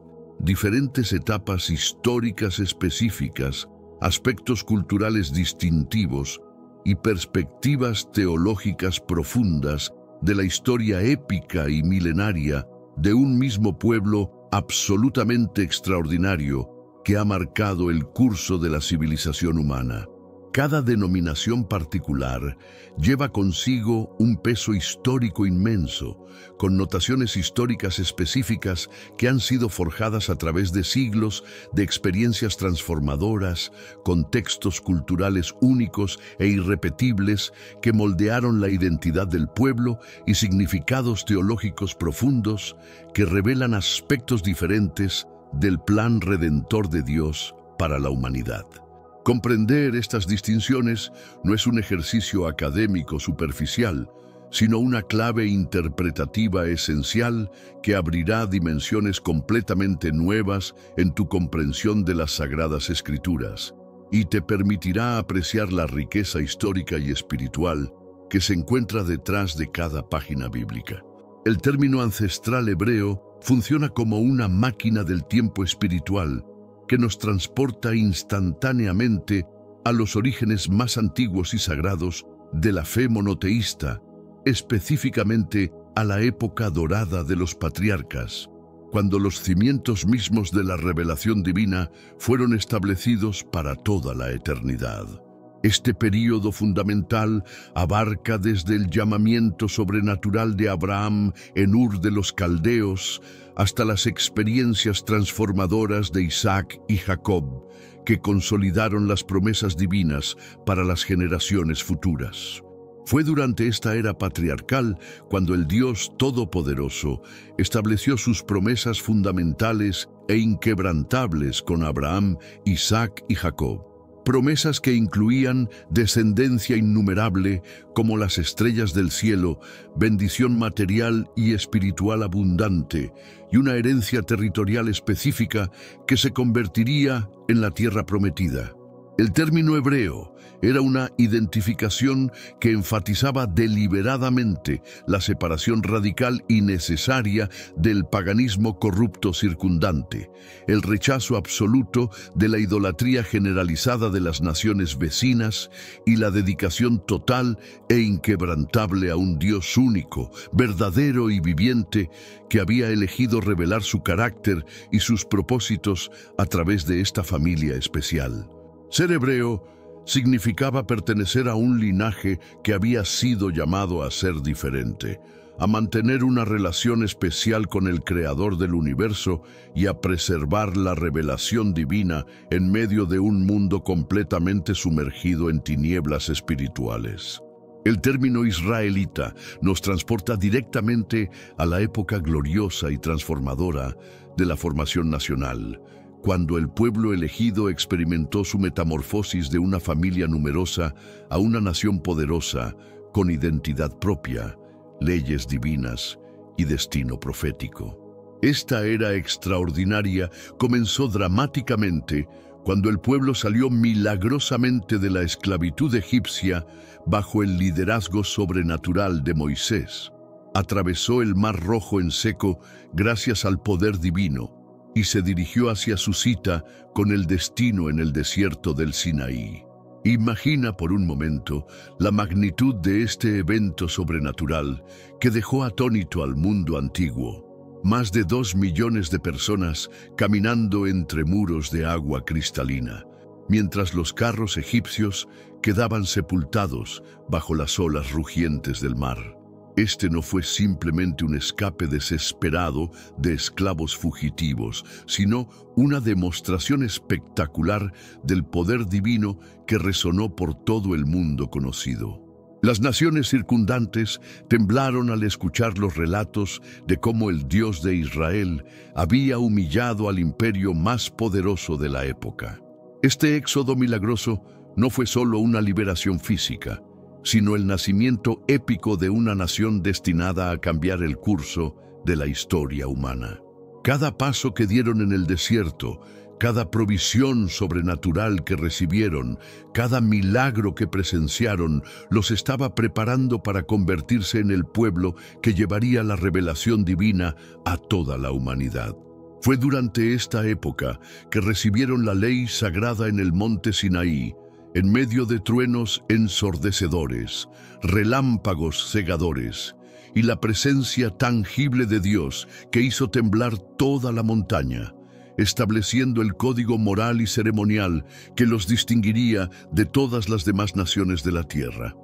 diferentes etapas históricas específicas, aspectos culturales distintivos y perspectivas teológicas profundas de la historia épica y milenaria de un mismo pueblo absolutamente extraordinario que ha marcado el curso de la civilización humana. Cada denominación particular lleva consigo un peso histórico inmenso, connotaciones históricas específicas que han sido forjadas a través de siglos de experiencias transformadoras, contextos culturales únicos e irrepetibles que moldearon la identidad del pueblo y significados teológicos profundos que revelan aspectos diferentes del plan redentor de Dios para la humanidad. Comprender estas distinciones no es un ejercicio académico superficial, sino una clave interpretativa esencial que abrirá dimensiones completamente nuevas en tu comprensión de las Sagradas Escrituras y te permitirá apreciar la riqueza histórica y espiritual que se encuentra detrás de cada página bíblica. El término ancestral hebreo funciona como una máquina del tiempo espiritual que nos transporta instantáneamente a los orígenes más antiguos y sagrados de la fe monoteísta, específicamente a la época dorada de los patriarcas, cuando los cimientos mismos de la revelación divina fueron establecidos para toda la eternidad. Este período fundamental abarca desde el llamamiento sobrenatural de Abraham en Ur de los Caldeos hasta las experiencias transformadoras de Isaac y Jacob, que consolidaron las promesas divinas para las generaciones futuras. Fue durante esta era patriarcal cuando el Dios Todopoderoso estableció sus promesas fundamentales e inquebrantables con Abraham, Isaac y Jacob. Promesas que incluían descendencia innumerable como las estrellas del cielo, bendición material y espiritual abundante y una herencia territorial específica que se convertiría en la tierra prometida. El término hebreo era una identificación que enfatizaba deliberadamente la separación radical y necesaria del paganismo corrupto circundante, el rechazo absoluto de la idolatría generalizada de las naciones vecinas y la dedicación total e inquebrantable a un Dios único, verdadero y viviente, que había elegido revelar su carácter y sus propósitos a través de esta familia especial. Ser hebreo significaba pertenecer a un linaje que había sido llamado a ser diferente, a mantener una relación especial con el Creador del universo y a preservar la revelación divina en medio de un mundo completamente sumergido en tinieblas espirituales. El término israelita nos transporta directamente a la época gloriosa y transformadora de la formación nacional, cuando el pueblo elegido experimentó su metamorfosis de una familia numerosa a una nación poderosa, con identidad propia, leyes divinas y destino profético. Esta era extraordinaria comenzó dramáticamente cuando el pueblo salió milagrosamente de la esclavitud egipcia bajo el liderazgo sobrenatural de Moisés. Atravesó el Mar Rojo en seco gracias al poder divino y se dirigió hacia su cita con el destino en el desierto del Sinaí. Imagina por un momento la magnitud de este evento sobrenatural que dejó atónito al mundo antiguo. Más de 2 millones de personas caminando entre muros de agua cristalina, mientras los carros egipcios quedaban sepultados bajo las olas rugientes del mar. Este no fue simplemente un escape desesperado de esclavos fugitivos, sino una demostración espectacular del poder divino que resonó por todo el mundo conocido. Las naciones circundantes temblaron al escuchar los relatos de cómo el Dios de Israel había humillado al imperio más poderoso de la época. Este éxodo milagroso no fue solo una liberación física, sino el nacimiento épico de una nación destinada a cambiar el curso de la historia humana. Cada paso que dieron en el desierto, cada provisión sobrenatural que recibieron, cada milagro que presenciaron, los estaba preparando para convertirse en el pueblo que llevaría la revelación divina a toda la humanidad. Fue durante esta época que recibieron la ley sagrada en el monte Sinaí, en medio de truenos ensordecedores, relámpagos cegadores, y la presencia tangible de Dios que hizo temblar toda la montaña, estableciendo el código moral y ceremonial que los distinguiría de todas las demás naciones de la tierra.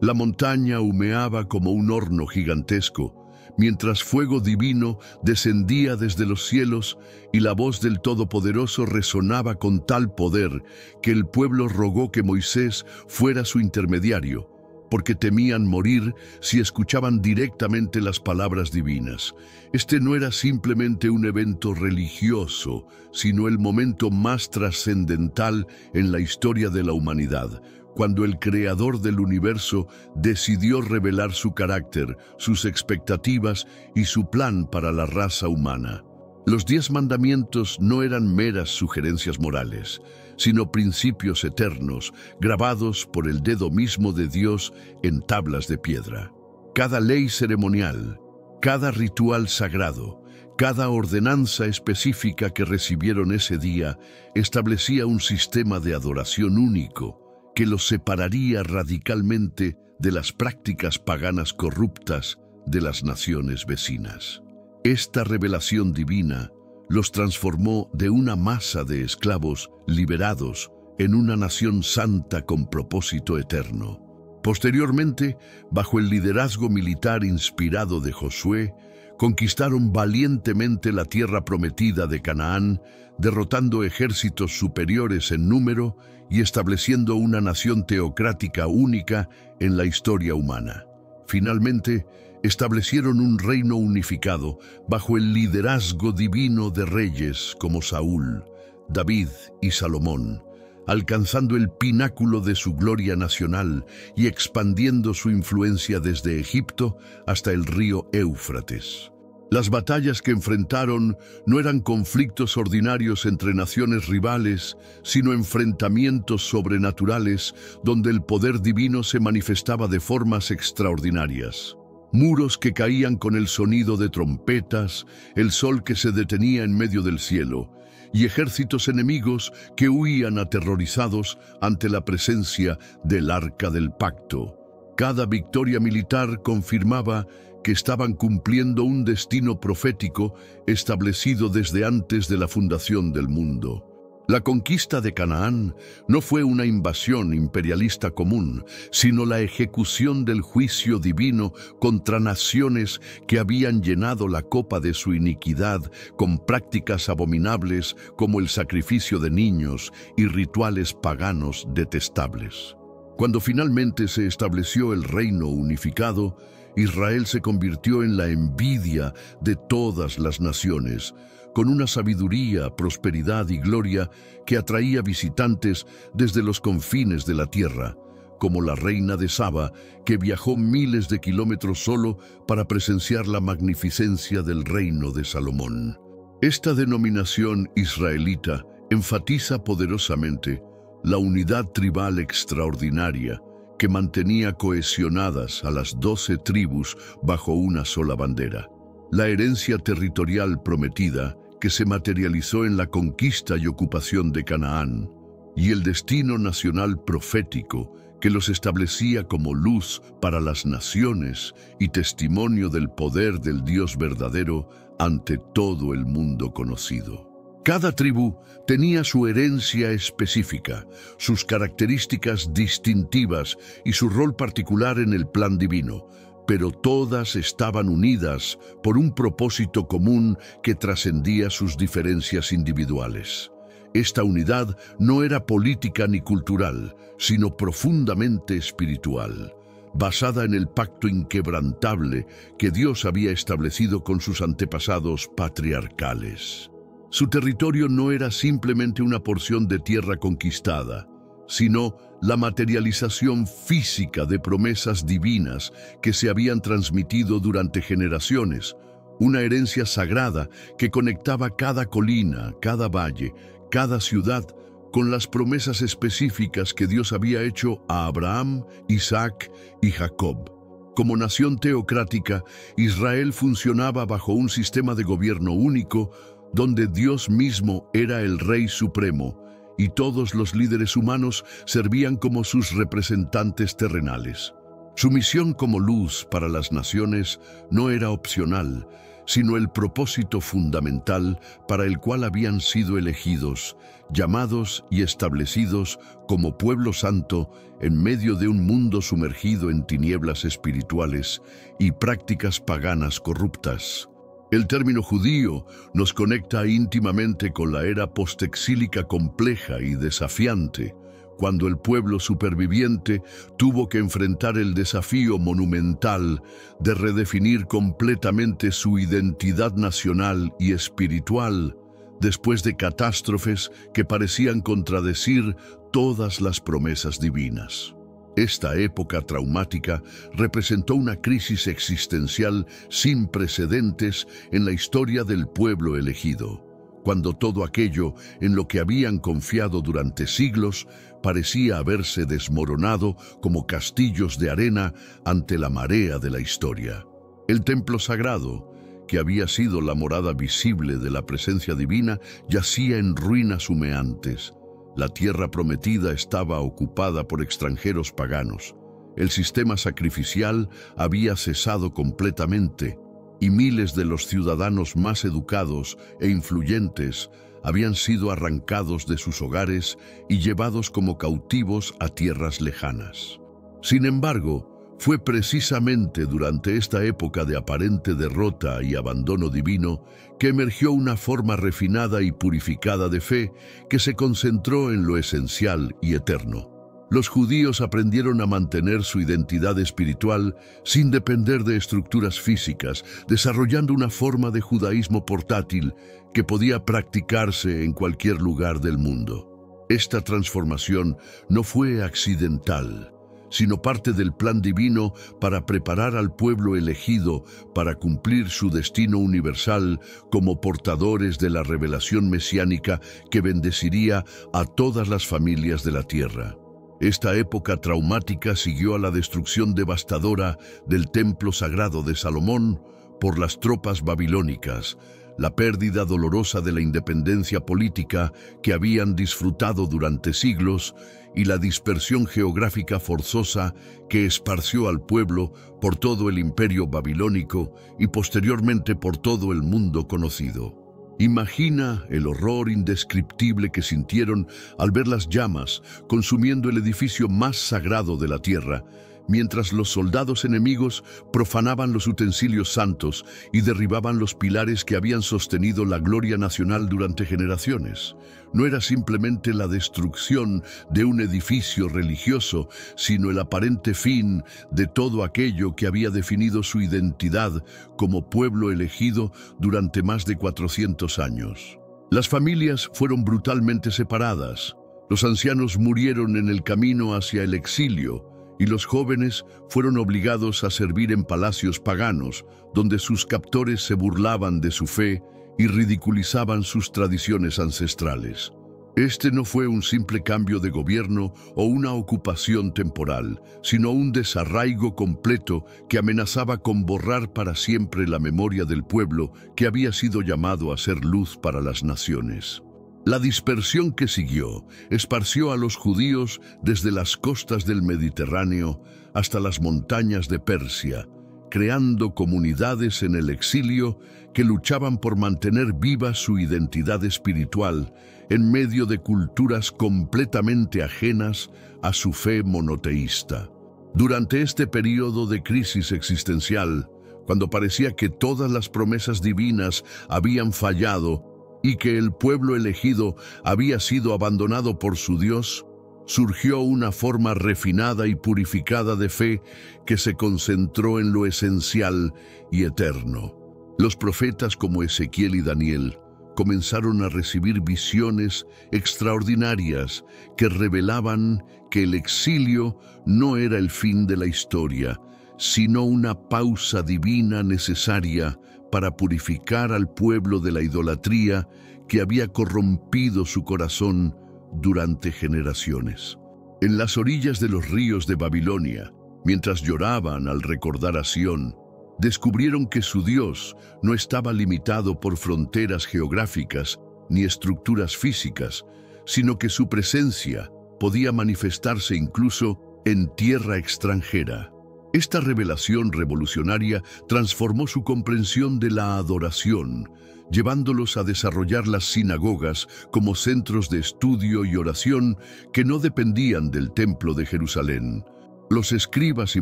La montaña humeaba como un horno gigantesco, mientras fuego divino descendía desde los cielos y la voz del Todopoderoso resonaba con tal poder que el pueblo rogó que Moisés fuera su intermediario, porque temían morir si escuchaban directamente las palabras divinas. Este no era simplemente un evento religioso, sino el momento más trascendental en la historia de la humanidad, cuando el Creador del universo decidió revelar su carácter, sus expectativas y su plan para la raza humana. Los 10 mandamientos no eran meras sugerencias morales, sino principios eternos, grabados por el dedo mismo de Dios en tablas de piedra. Cada ley ceremonial, cada ritual sagrado, cada ordenanza específica que recibieron ese día establecía un sistema de adoración único, que los separaría radicalmente de las prácticas paganas corruptas de las naciones vecinas. Esta revelación divina los transformó de una masa de esclavos liberados en una nación santa con propósito eterno. Posteriormente, bajo el liderazgo militar inspirado de Josué, conquistaron valientemente la tierra prometida de Canaán, derrotando ejércitos superiores en número y estableciendo una nación teocrática única en la historia humana. Finalmente, establecieron un reino unificado bajo el liderazgo divino de reyes como Saúl, David y Salomón, alcanzando el pináculo de su gloria nacional y expandiendo su influencia desde Egipto hasta el río Éufrates. Las batallas que enfrentaron no eran conflictos ordinarios entre naciones rivales, sino enfrentamientos sobrenaturales donde el poder divino se manifestaba de formas extraordinarias. Muros que caían con el sonido de trompetas, el sol que se detenía en medio del cielo, y ejércitos enemigos que huían aterrorizados ante la presencia del Arca del Pacto. Cada victoria militar confirmaba que estaban cumpliendo un destino profético establecido desde antes de la fundación del mundo. La conquista de Canaán no fue una invasión imperialista común, sino la ejecución del juicio divino contra naciones que habían llenado la copa de su iniquidad con prácticas abominables como el sacrificio de niños y rituales paganos detestables. Cuando finalmente se estableció el reino unificado, Israel se convirtió en la envidia de todas las naciones, con una sabiduría, prosperidad y gloria que atraía visitantes desde los confines de la tierra, como la reina de Saba, que viajó miles de kilómetros solo para presenciar la magnificencia del reino de Salomón. Esta denominación israelita enfatiza poderosamente la unidad tribal extraordinaria que mantenía cohesionadas a las 12 tribus bajo una sola bandera. La herencia territorial prometida que se materializó en la conquista y ocupación de Canaán, y el destino nacional profético que los establecía como luz para las naciones y testimonio del poder del Dios verdadero ante todo el mundo conocido. Cada tribu tenía su herencia específica, sus características distintivas y su rol particular en el plan divino, pero todas estaban unidas por un propósito común que trascendía sus diferencias individuales. Esta unidad no era política ni cultural, sino profundamente espiritual, basada en el pacto inquebrantable que Dios había establecido con sus antepasados patriarcales. Su territorio no era simplemente una porción de tierra conquistada, sino la materialización física de promesas divinas que se habían transmitido durante generaciones, una herencia sagrada que conectaba cada colina, cada valle, cada ciudad con las promesas específicas que Dios había hecho a Abraham, Isaac y Jacob. Como nación teocrática, Israel funcionaba bajo un sistema de gobierno único donde Dios mismo era el Rey Supremo y todos los líderes humanos servían como sus representantes terrenales. Su misión como luz para las naciones no era opcional, sino el propósito fundamental para el cual habían sido elegidos, llamados y establecidos como pueblo santo en medio de un mundo sumergido en tinieblas espirituales y prácticas paganas corruptas. El término judío nos conecta íntimamente con la era postexílica compleja y desafiante, cuando el pueblo superviviente tuvo que enfrentar el desafío monumental de redefinir completamente su identidad nacional y espiritual después de catástrofes que parecían contradecir todas las promesas divinas. Esta época traumática representó una crisis existencial sin precedentes en la historia del pueblo elegido, cuando todo aquello en lo que habían confiado durante siglos parecía haberse desmoronado como castillos de arena ante la marea de la historia. El templo sagrado, que había sido la morada visible de la presencia divina, yacía en ruinas humeantes. La tierra prometida estaba ocupada por extranjeros paganos. El sistema sacrificial había cesado completamente y miles de los ciudadanos más educados e influyentes habían sido arrancados de sus hogares y llevados como cautivos a tierras lejanas. Sin embargo, fue precisamente durante esta época de aparente derrota y abandono divino que emergió una forma refinada y purificada de fe que se concentró en lo esencial y eterno. Los judíos aprendieron a mantener su identidad espiritual sin depender de estructuras físicas, desarrollando una forma de judaísmo portátil que podía practicarse en cualquier lugar del mundo. Esta transformación no fue accidental, sino parte del plan divino para preparar al pueblo elegido para cumplir su destino universal como portadores de la revelación mesiánica que bendeciría a todas las familias de la tierra. Esta época traumática siguió a la destrucción devastadora del templo sagrado de Salomón por las tropas babilónicas, la pérdida dolorosa de la independencia política que habían disfrutado durante siglos y la dispersión geográfica forzosa que esparció al pueblo por todo el imperio babilónico y posteriormente por todo el mundo conocido. Imagina el horror indescriptible que sintieron al ver las llamas consumiendo el edificio más sagrado de la tierra, mientras los soldados enemigos profanaban los utensilios santos y derribaban los pilares que habían sostenido la gloria nacional durante generaciones. No era simplemente la destrucción de un edificio religioso, sino el aparente fin de todo aquello que había definido su identidad como pueblo elegido durante más de 400 años. Las familias fueron brutalmente separadas, Los ancianos murieron en el camino hacia el exilio y los jóvenes fueron obligados a servir en palacios paganos, donde sus captores se burlaban de su fe y ridiculizaban sus tradiciones ancestrales. Este no fue un simple cambio de gobierno o una ocupación temporal, sino un desarraigo completo que amenazaba con borrar para siempre la memoria del pueblo que había sido llamado a ser luz para las naciones. La dispersión que siguió esparció a los judíos desde las costas del Mediterráneo hasta las montañas de Persia, creando comunidades en el exilio que luchaban por mantener viva su identidad espiritual en medio de culturas completamente ajenas a su fe monoteísta. Durante este periodo de crisis existencial, cuando parecía que todas las promesas divinas habían fallado y que el pueblo elegido había sido abandonado por su Dios, surgió una forma refinada y purificada de fe que se concentró en lo esencial y eterno. Los profetas como Ezequiel y Daniel comenzaron a recibir visiones extraordinarias que revelaban que el exilio no era el fin de la historia, sino una pausa divina necesaria para purificar al pueblo de la idolatría que había corrompido su corazón durante generaciones. En las orillas de los ríos de Babilonia, mientras lloraban al recordar a Sión, descubrieron que su Dios no estaba limitado por fronteras geográficas ni estructuras físicas, sino que su presencia podía manifestarse incluso en tierra extranjera. Esta revelación revolucionaria transformó su comprensión de la adoración, llevándolos a desarrollar las sinagogas como centros de estudio y oración que no dependían del Templo de Jerusalén. Los escribas y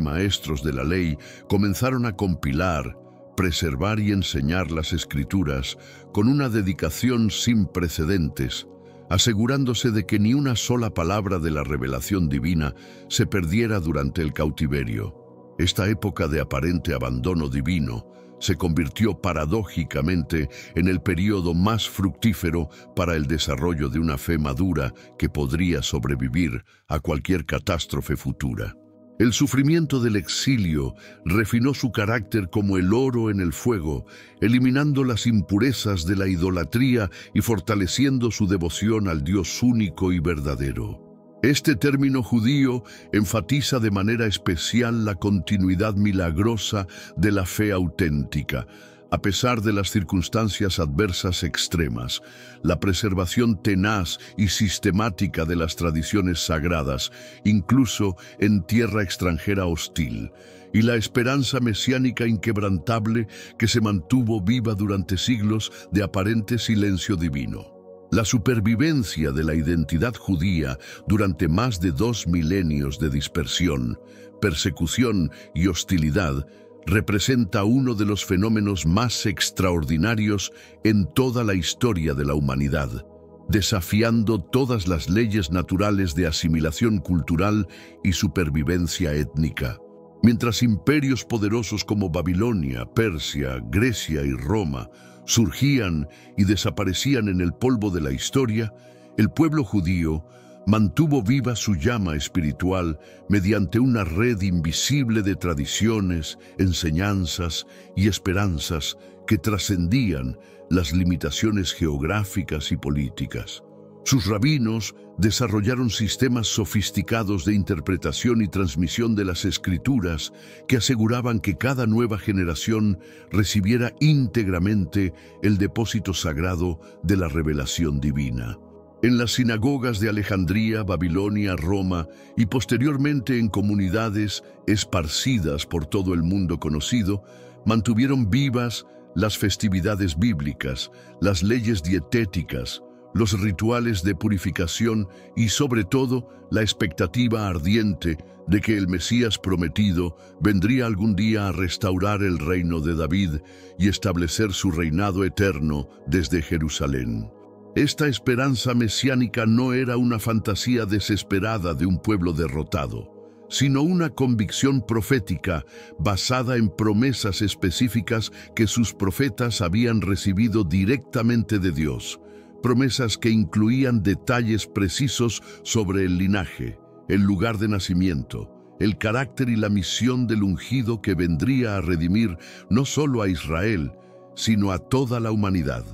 maestros de la ley comenzaron a compilar, preservar y enseñar las Escrituras con una dedicación sin precedentes, asegurándose de que ni una sola palabra de la revelación divina se perdiera durante el cautiverio. Esta época de aparente abandono divino se convirtió paradójicamente en el período más fructífero para el desarrollo de una fe madura que podría sobrevivir a cualquier catástrofe futura. El sufrimiento del exilio refinó su carácter como el oro en el fuego, eliminando las impurezas de la idolatría y fortaleciendo su devoción al Dios único y verdadero. Este término judío enfatiza de manera especial la continuidad milagrosa de la fe auténtica. A pesar de las circunstancias adversas extremas, la preservación tenaz y sistemática de las tradiciones sagradas, incluso en tierra extranjera hostil, y la esperanza mesiánica inquebrantable que se mantuvo viva durante siglos de aparente silencio divino. La supervivencia de la identidad judía durante más de 2 milenios de dispersión, persecución y hostilidad representa uno de los fenómenos más extraordinarios en toda la historia de la humanidad, desafiando todas las leyes naturales de asimilación cultural y supervivencia étnica. Mientras imperios poderosos como Babilonia, Persia, Grecia y Roma surgían y desaparecían en el polvo de la historia, el pueblo judío mantuvo viva su llama espiritual mediante una red invisible de tradiciones, enseñanzas y esperanzas que trascendían las limitaciones geográficas y políticas. Sus rabinos desarrollaron sistemas sofisticados de interpretación y transmisión de las Escrituras que aseguraban que cada nueva generación recibiera íntegramente el depósito sagrado de la revelación divina. En las sinagogas de Alejandría, Babilonia, Roma y posteriormente en comunidades esparcidas por todo el mundo conocido, mantuvieron vivas las festividades bíblicas, las leyes dietéticas, los rituales de purificación y, sobre todo, la expectativa ardiente de que el Mesías prometido vendría algún día a restaurar el reino de David y establecer su reinado eterno desde Jerusalén. Esta esperanza mesiánica no era una fantasía desesperada de un pueblo derrotado, sino una convicción profética basada en promesas específicas que sus profetas habían recibido directamente de Dios, promesas que incluían detalles precisos sobre el linaje, el lugar de nacimiento, el carácter y la misión del ungido que vendría a redimir no solo a Israel, sino a toda la humanidad.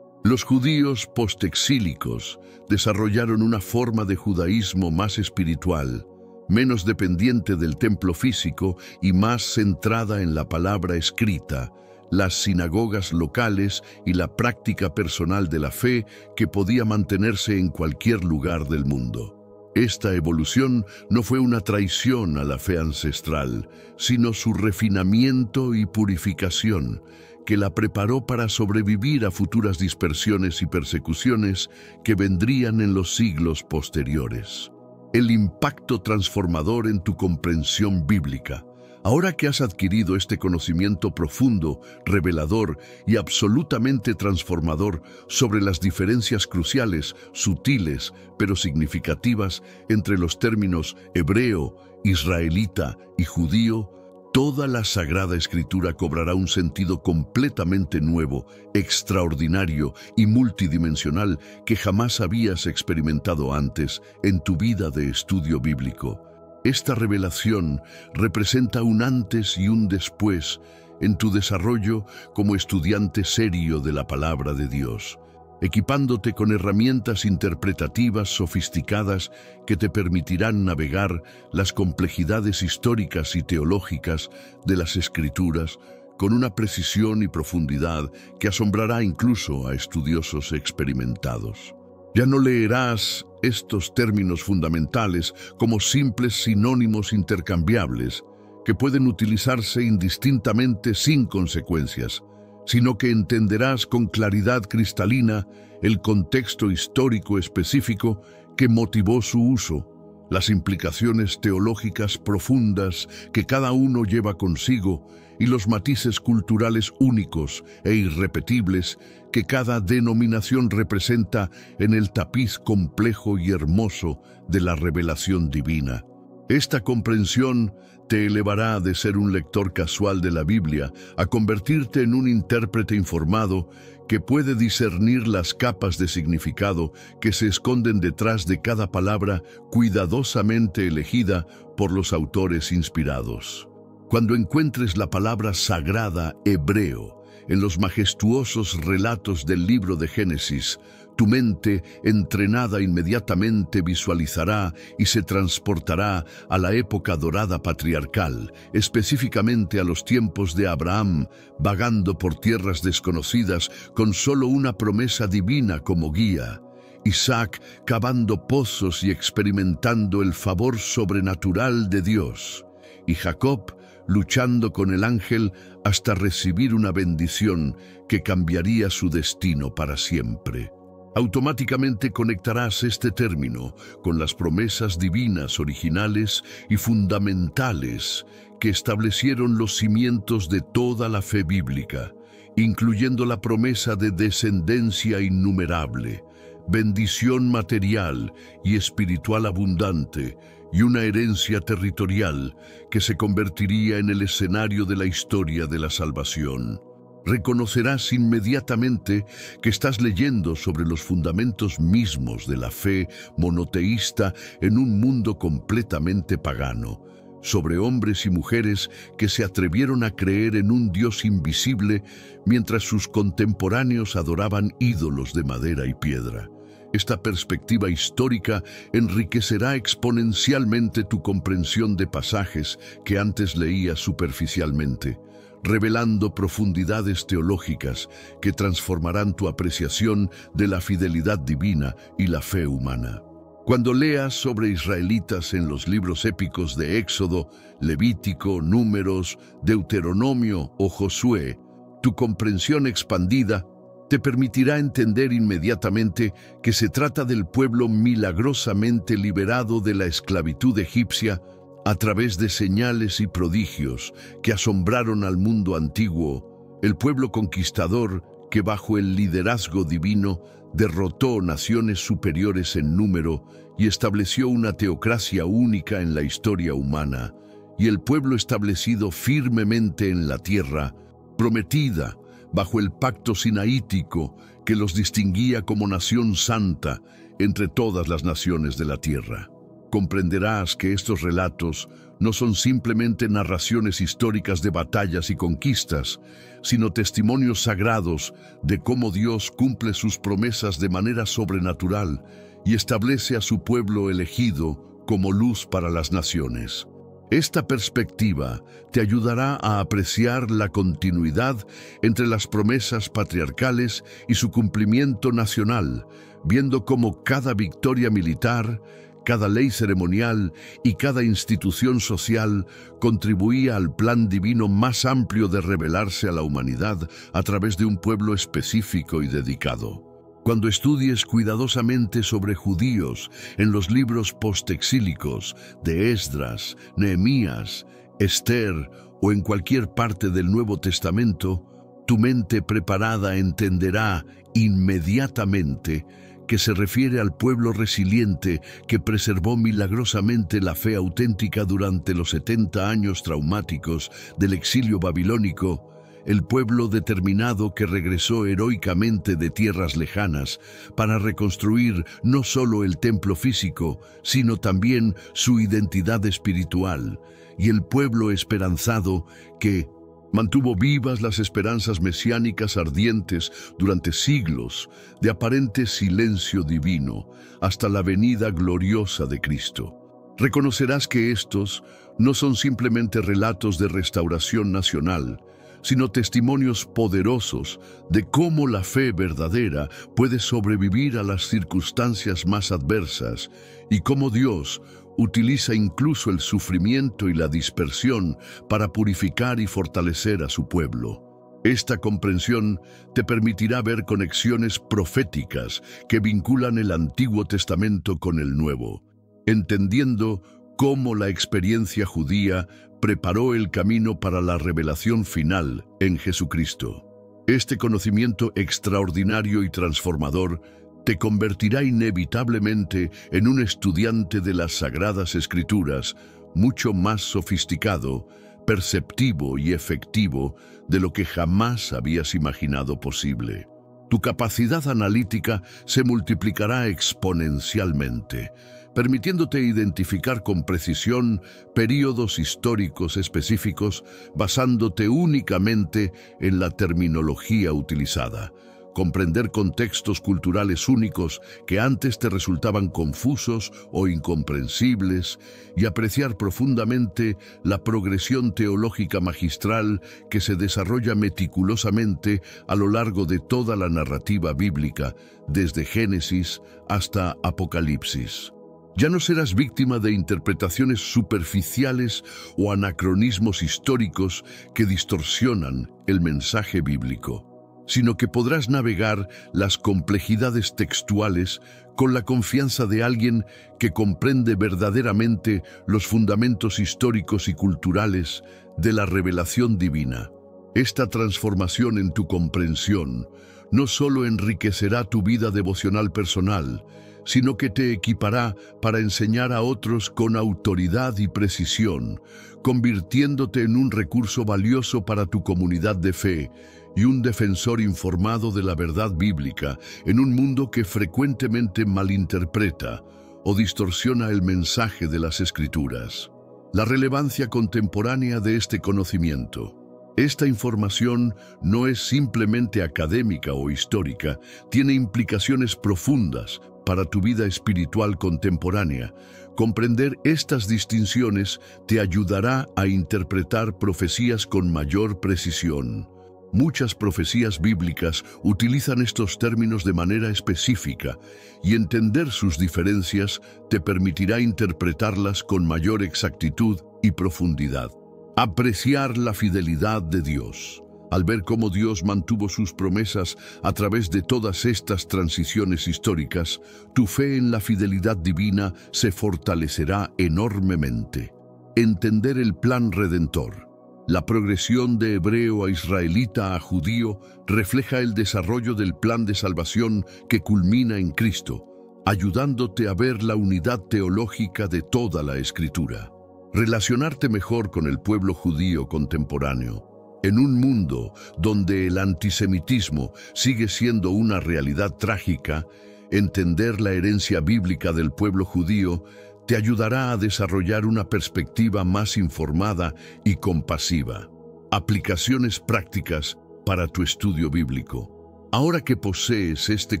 Los judíos postexílicos desarrollaron una forma de judaísmo más espiritual, menos dependiente del templo físico y más centrada en la palabra escrita, las sinagogas locales y la práctica personal de la fe que podía mantenerse en cualquier lugar del mundo. Esta evolución no fue una traición a la fe ancestral, sino su refinamiento y purificación, que la preparó para sobrevivir a futuras dispersiones y persecuciones que vendrían en los siglos posteriores. El impacto transformador en tu comprensión bíblica. Ahora que has adquirido este conocimiento profundo, revelador y absolutamente transformador sobre las diferencias cruciales, sutiles, pero significativas entre los términos hebreo, israelita y judío, toda la Sagrada Escritura cobrará un sentido completamente nuevo, extraordinario y multidimensional que jamás habías experimentado antes en tu vida de estudio bíblico. Esta revelación representa un antes y un después en tu desarrollo como estudiante serio de la palabra de Dios, equipándote con herramientas interpretativas sofisticadas que te permitirán navegar las complejidades históricas y teológicas de las Escrituras con una precisión y profundidad que asombrará incluso a estudiosos experimentados. Ya no leerás estos términos fundamentales como simples sinónimos intercambiables que pueden utilizarse indistintamente sin consecuencias, sino que entenderás con claridad cristalina el contexto histórico específico que motivó su uso, las implicaciones teológicas profundas que cada uno lleva consigo y los matices culturales únicos e irrepetibles que cada denominación representa en el tapiz complejo y hermoso de la revelación divina. Esta comprensión te elevará de ser un lector casual de la Biblia a convertirte en un intérprete informado que puede discernir las capas de significado que se esconden detrás de cada palabra cuidadosamente elegida por los autores inspirados. Cuando encuentres la palabra sagrada hebreo en los majestuosos relatos del libro de Génesis, tu mente, entrenada inmediatamente, visualizará y se transportará a la época dorada patriarcal, específicamente a los tiempos de Abraham, vagando por tierras desconocidas con solo una promesa divina como guía. Isaac cavando pozos y experimentando el favor sobrenatural de Dios. Y Jacob luchando con el ángel hasta recibir una bendición que cambiaría su destino para siempre. Automáticamente conectarás este término con las promesas divinas originales y fundamentales que establecieron los cimientos de toda la fe bíblica, incluyendo la promesa de descendencia innumerable, bendición material y espiritual abundante, y una herencia territorial que se convertiría en el escenario de la historia de la salvación. Reconocerás inmediatamente que estás leyendo sobre los fundamentos mismos de la fe monoteísta en un mundo completamente pagano, sobre hombres y mujeres que se atrevieron a creer en un Dios invisible mientras sus contemporáneos adoraban ídolos de madera y piedra. Esta perspectiva histórica enriquecerá exponencialmente tu comprensión de pasajes que antes leías superficialmente, revelando profundidades teológicas que transformarán tu apreciación de la fidelidad divina y la fe humana. Cuando leas sobre israelitas en los libros épicos de Éxodo, Levítico, Números, Deuteronomio o Josué, tu comprensión expandida te permitirá entender inmediatamente que se trata del pueblo milagrosamente liberado de la esclavitud egipcia a través de señales y prodigios que asombraron al mundo antiguo, el pueblo conquistador que bajo el liderazgo divino derrotó naciones superiores en número y estableció una teocracia única en la historia humana, y el pueblo establecido firmemente en la tierra, prometida, bajo el pacto sinaítico que los distinguía como nación santa entre todas las naciones de la tierra. Comprenderás que estos relatos no son simplemente narraciones históricas de batallas y conquistas, sino testimonios sagrados de cómo Dios cumple sus promesas de manera sobrenatural y establece a su pueblo elegido como luz para las naciones. Esta perspectiva te ayudará a apreciar la continuidad entre las promesas patriarcales y su cumplimiento nacional, viendo cómo cada victoria militar, cada ley ceremonial y cada institución social contribuía al plan divino más amplio de revelarse a la humanidad a través de un pueblo específico y dedicado. Cuando estudies cuidadosamente sobre judíos en los libros postexílicos de Esdras, Nehemías, Esther o en cualquier parte del Nuevo Testamento, tu mente preparada entenderá inmediatamente que se refiere al pueblo resiliente que preservó milagrosamente la fe auténtica durante los 70 años traumáticos del exilio babilónico, el pueblo determinado que regresó heroicamente de tierras lejanas para reconstruir no solo el templo físico, sino también su identidad espiritual, y el pueblo esperanzado que mantuvo vivas las esperanzas mesiánicas ardientes durante siglos de aparente silencio divino hasta la venida gloriosa de Cristo. Reconocerás que estos no son simplemente relatos de restauración nacional, sino testimonios poderosos de cómo la fe verdadera puede sobrevivir a las circunstancias más adversas y cómo Dios utiliza incluso el sufrimiento y la dispersión para purificar y fortalecer a su pueblo. Esta comprensión te permitirá ver conexiones proféticas que vinculan el Antiguo Testamento con el Nuevo, entendiendo cómo la experiencia judía preparó el camino para la revelación final en Jesucristo. Este conocimiento extraordinario y transformador te convertirá inevitablemente en un estudiante de las Sagradas Escrituras mucho más sofisticado, perceptivo y efectivo de lo que jamás habías imaginado posible. Tu capacidad analítica se multiplicará exponencialmente, permitiéndote identificar con precisión períodos históricos específicos basándote únicamente en la terminología utilizada. Comprender contextos culturales únicos que antes te resultaban confusos o incomprensibles y apreciar profundamente la progresión teológica magistral que se desarrolla meticulosamente a lo largo de toda la narrativa bíblica, desde Génesis hasta Apocalipsis. Ya no serás víctima de interpretaciones superficiales o anacronismos históricos que distorsionan el mensaje bíblico, sino que podrás navegar las complejidades textuales con la confianza de alguien que comprende verdaderamente los fundamentos históricos y culturales de la revelación divina. Esta transformación en tu comprensión no solo enriquecerá tu vida devocional personal, sino que te equipará para enseñar a otros con autoridad y precisión, convirtiéndote en un recurso valioso para tu comunidad de fe y un defensor informado de la verdad bíblica en un mundo que frecuentemente malinterpreta o distorsiona el mensaje de las Escrituras. La relevancia contemporánea de este conocimiento. Esta información no es simplemente académica o histórica, tiene implicaciones profundas para tu vida espiritual contemporánea. Comprender estas distinciones te ayudará a interpretar profecías con mayor precisión. Muchas profecías bíblicas utilizan estos términos de manera específica y entender sus diferencias te permitirá interpretarlas con mayor exactitud y profundidad. Apreciar la fidelidad de Dios. Al ver cómo Dios mantuvo sus promesas a través de todas estas transiciones históricas, tu fe en la fidelidad divina se fortalecerá enormemente. Entender el plan redentor. La progresión de hebreo a israelita a judío refleja el desarrollo del plan de salvación que culmina en Cristo, ayudándote a ver la unidad teológica de toda la Escritura. Relacionarte mejor con el pueblo judío contemporáneo. En un mundo donde el antisemitismo sigue siendo una realidad trágica, entender la herencia bíblica del pueblo judío te ayudará a desarrollar una perspectiva más informada y compasiva. Aplicaciones prácticas para tu estudio bíblico. Ahora que posees este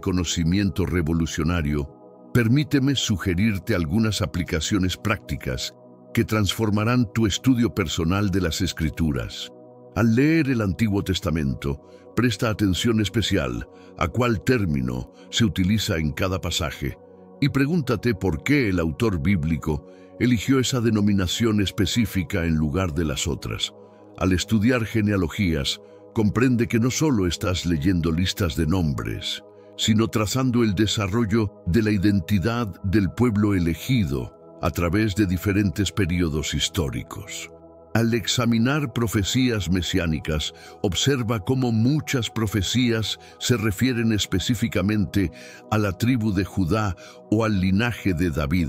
conocimiento revolucionario, permíteme sugerirte algunas aplicaciones prácticas que transformarán tu estudio personal de las Escrituras. Al leer el Antiguo Testamento, presta atención especial a cuál término se utiliza en cada pasaje y pregúntate por qué el autor bíblico eligió esa denominación específica en lugar de las otras. Al estudiar genealogías, comprende que no solo estás leyendo listas de nombres, sino trazando el desarrollo de la identidad del pueblo elegido a través de diferentes periodos históricos. Al examinar profecías mesiánicas, observa cómo muchas profecías se refieren específicamente a la tribu de Judá o al linaje de David,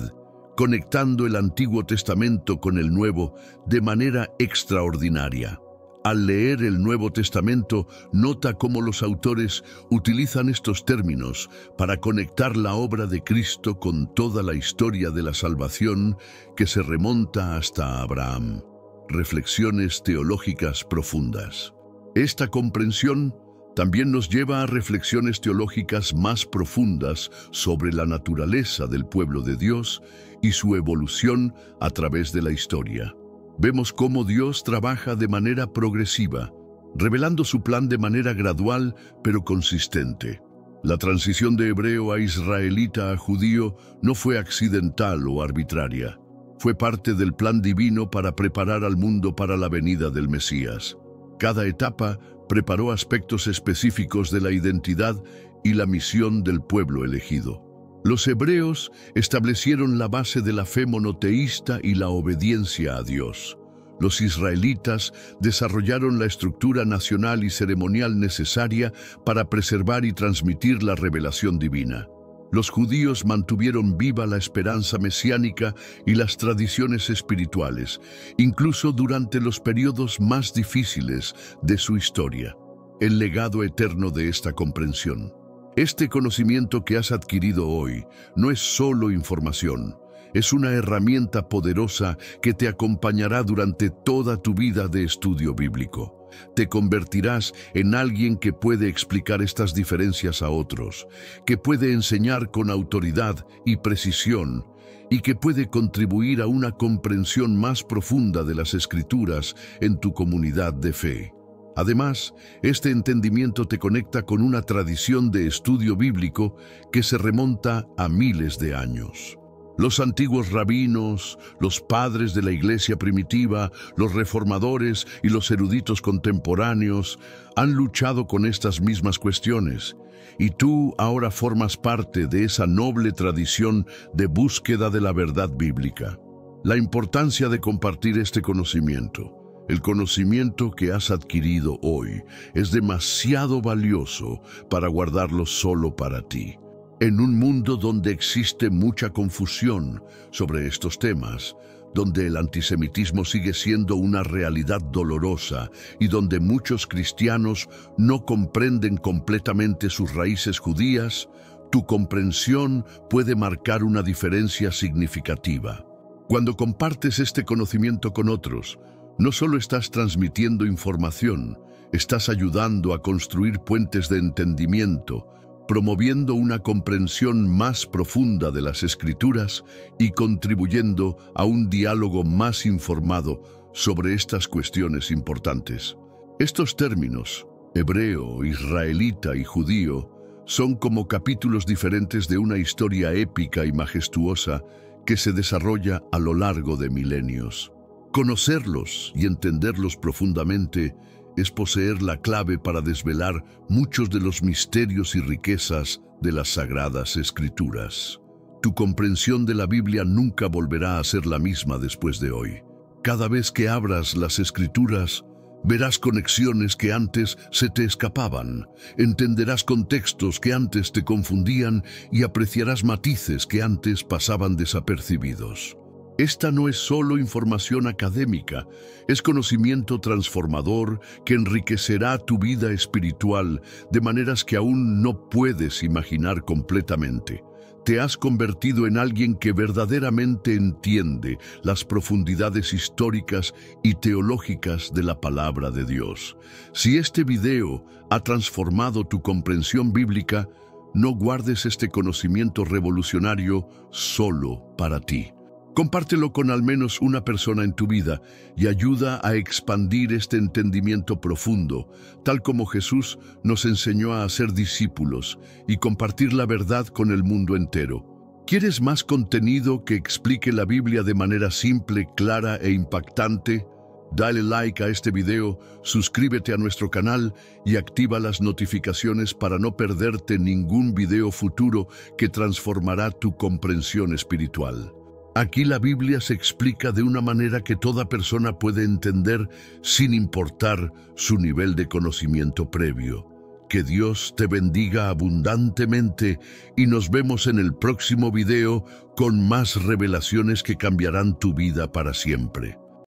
conectando el Antiguo Testamento con el Nuevo de manera extraordinaria. Al leer el Nuevo Testamento, nota cómo los autores utilizan estos términos para conectar la obra de Cristo con toda la historia de la salvación que se remonta hasta Abraham. Reflexiones teológicas profundas. Esta comprensión también nos lleva a reflexiones teológicas más profundas sobre la naturaleza del pueblo de Dios y su evolución a través de la historia. Vemos cómo Dios trabaja de manera progresiva, revelando su plan de manera gradual pero consistente. La transición de hebreo a israelita a judío no fue accidental o arbitraria. Fue parte del plan divino para preparar al mundo para la venida del Mesías. Cada etapa preparó aspectos específicos de la identidad y la misión del pueblo elegido. Los hebreos establecieron la base de la fe monoteísta y la obediencia a Dios. Los israelitas desarrollaron la estructura nacional y ceremonial necesaria para preservar y transmitir la revelación divina. Los judíos mantuvieron viva la esperanza mesiánica y las tradiciones espirituales, incluso durante los periodos más difíciles de su historia. El legado eterno de esta comprensión. Este conocimiento que has adquirido hoy no es solo información, es una herramienta poderosa que te acompañará durante toda tu vida de estudio bíblico. Te convertirás en alguien que puede explicar estas diferencias a otros, que puede enseñar con autoridad y precisión, y que puede contribuir a una comprensión más profunda de las Escrituras en tu comunidad de fe. Además, este entendimiento te conecta con una tradición de estudio bíblico que se remonta a miles de años. Los antiguos rabinos, los padres de la iglesia primitiva, los reformadores y los eruditos contemporáneos han luchado con estas mismas cuestiones, y tú ahora formas parte de esa noble tradición de búsqueda de la verdad bíblica. La importancia de compartir este conocimiento. El conocimiento que has adquirido hoy es demasiado valioso para guardarlo solo para ti. En un mundo donde existe mucha confusión sobre estos temas, donde el antisemitismo sigue siendo una realidad dolorosa y donde muchos cristianos no comprenden completamente sus raíces judías, tu comprensión puede marcar una diferencia significativa. Cuando compartes este conocimiento con otros, no solo estás transmitiendo información, estás ayudando a construir puentes de entendimiento, promoviendo una comprensión más profunda de las Escrituras y contribuyendo a un diálogo más informado sobre estas cuestiones importantes. Estos términos, hebreo, israelita y judío, son como capítulos diferentes de una historia épica y majestuosa que se desarrolla a lo largo de milenios. Conocerlos y entenderlos profundamente es poseer la clave para desvelar muchos de los misterios y riquezas de las Sagradas Escrituras. Tu comprensión de la Biblia nunca volverá a ser la misma después de hoy. Cada vez que abras las Escrituras, verás conexiones que antes se te escapaban, entenderás contextos que antes te confundían y apreciarás matices que antes pasaban desapercibidos. Esta no es solo información académica, es conocimiento transformador que enriquecerá tu vida espiritual de maneras que aún no puedes imaginar completamente. Te has convertido en alguien que verdaderamente entiende las profundidades históricas y teológicas de la palabra de Dios. Si este video ha transformado tu comprensión bíblica, no guardes este conocimiento revolucionario solo para ti. Compártelo con al menos una persona en tu vida y ayuda a expandir este entendimiento profundo, tal como Jesús nos enseñó a hacer discípulos y compartir la verdad con el mundo entero. ¿Quieres más contenido que explique la Biblia de manera simple, clara e impactante? Dale like a este video, suscríbete a nuestro canal y activa las notificaciones para no perderte ningún video futuro que transformará tu comprensión espiritual. Aquí la Biblia se explica de una manera que toda persona puede entender sin importar su nivel de conocimiento previo. Que Dios te bendiga abundantemente y nos vemos en el próximo video con más revelaciones que cambiarán tu vida para siempre.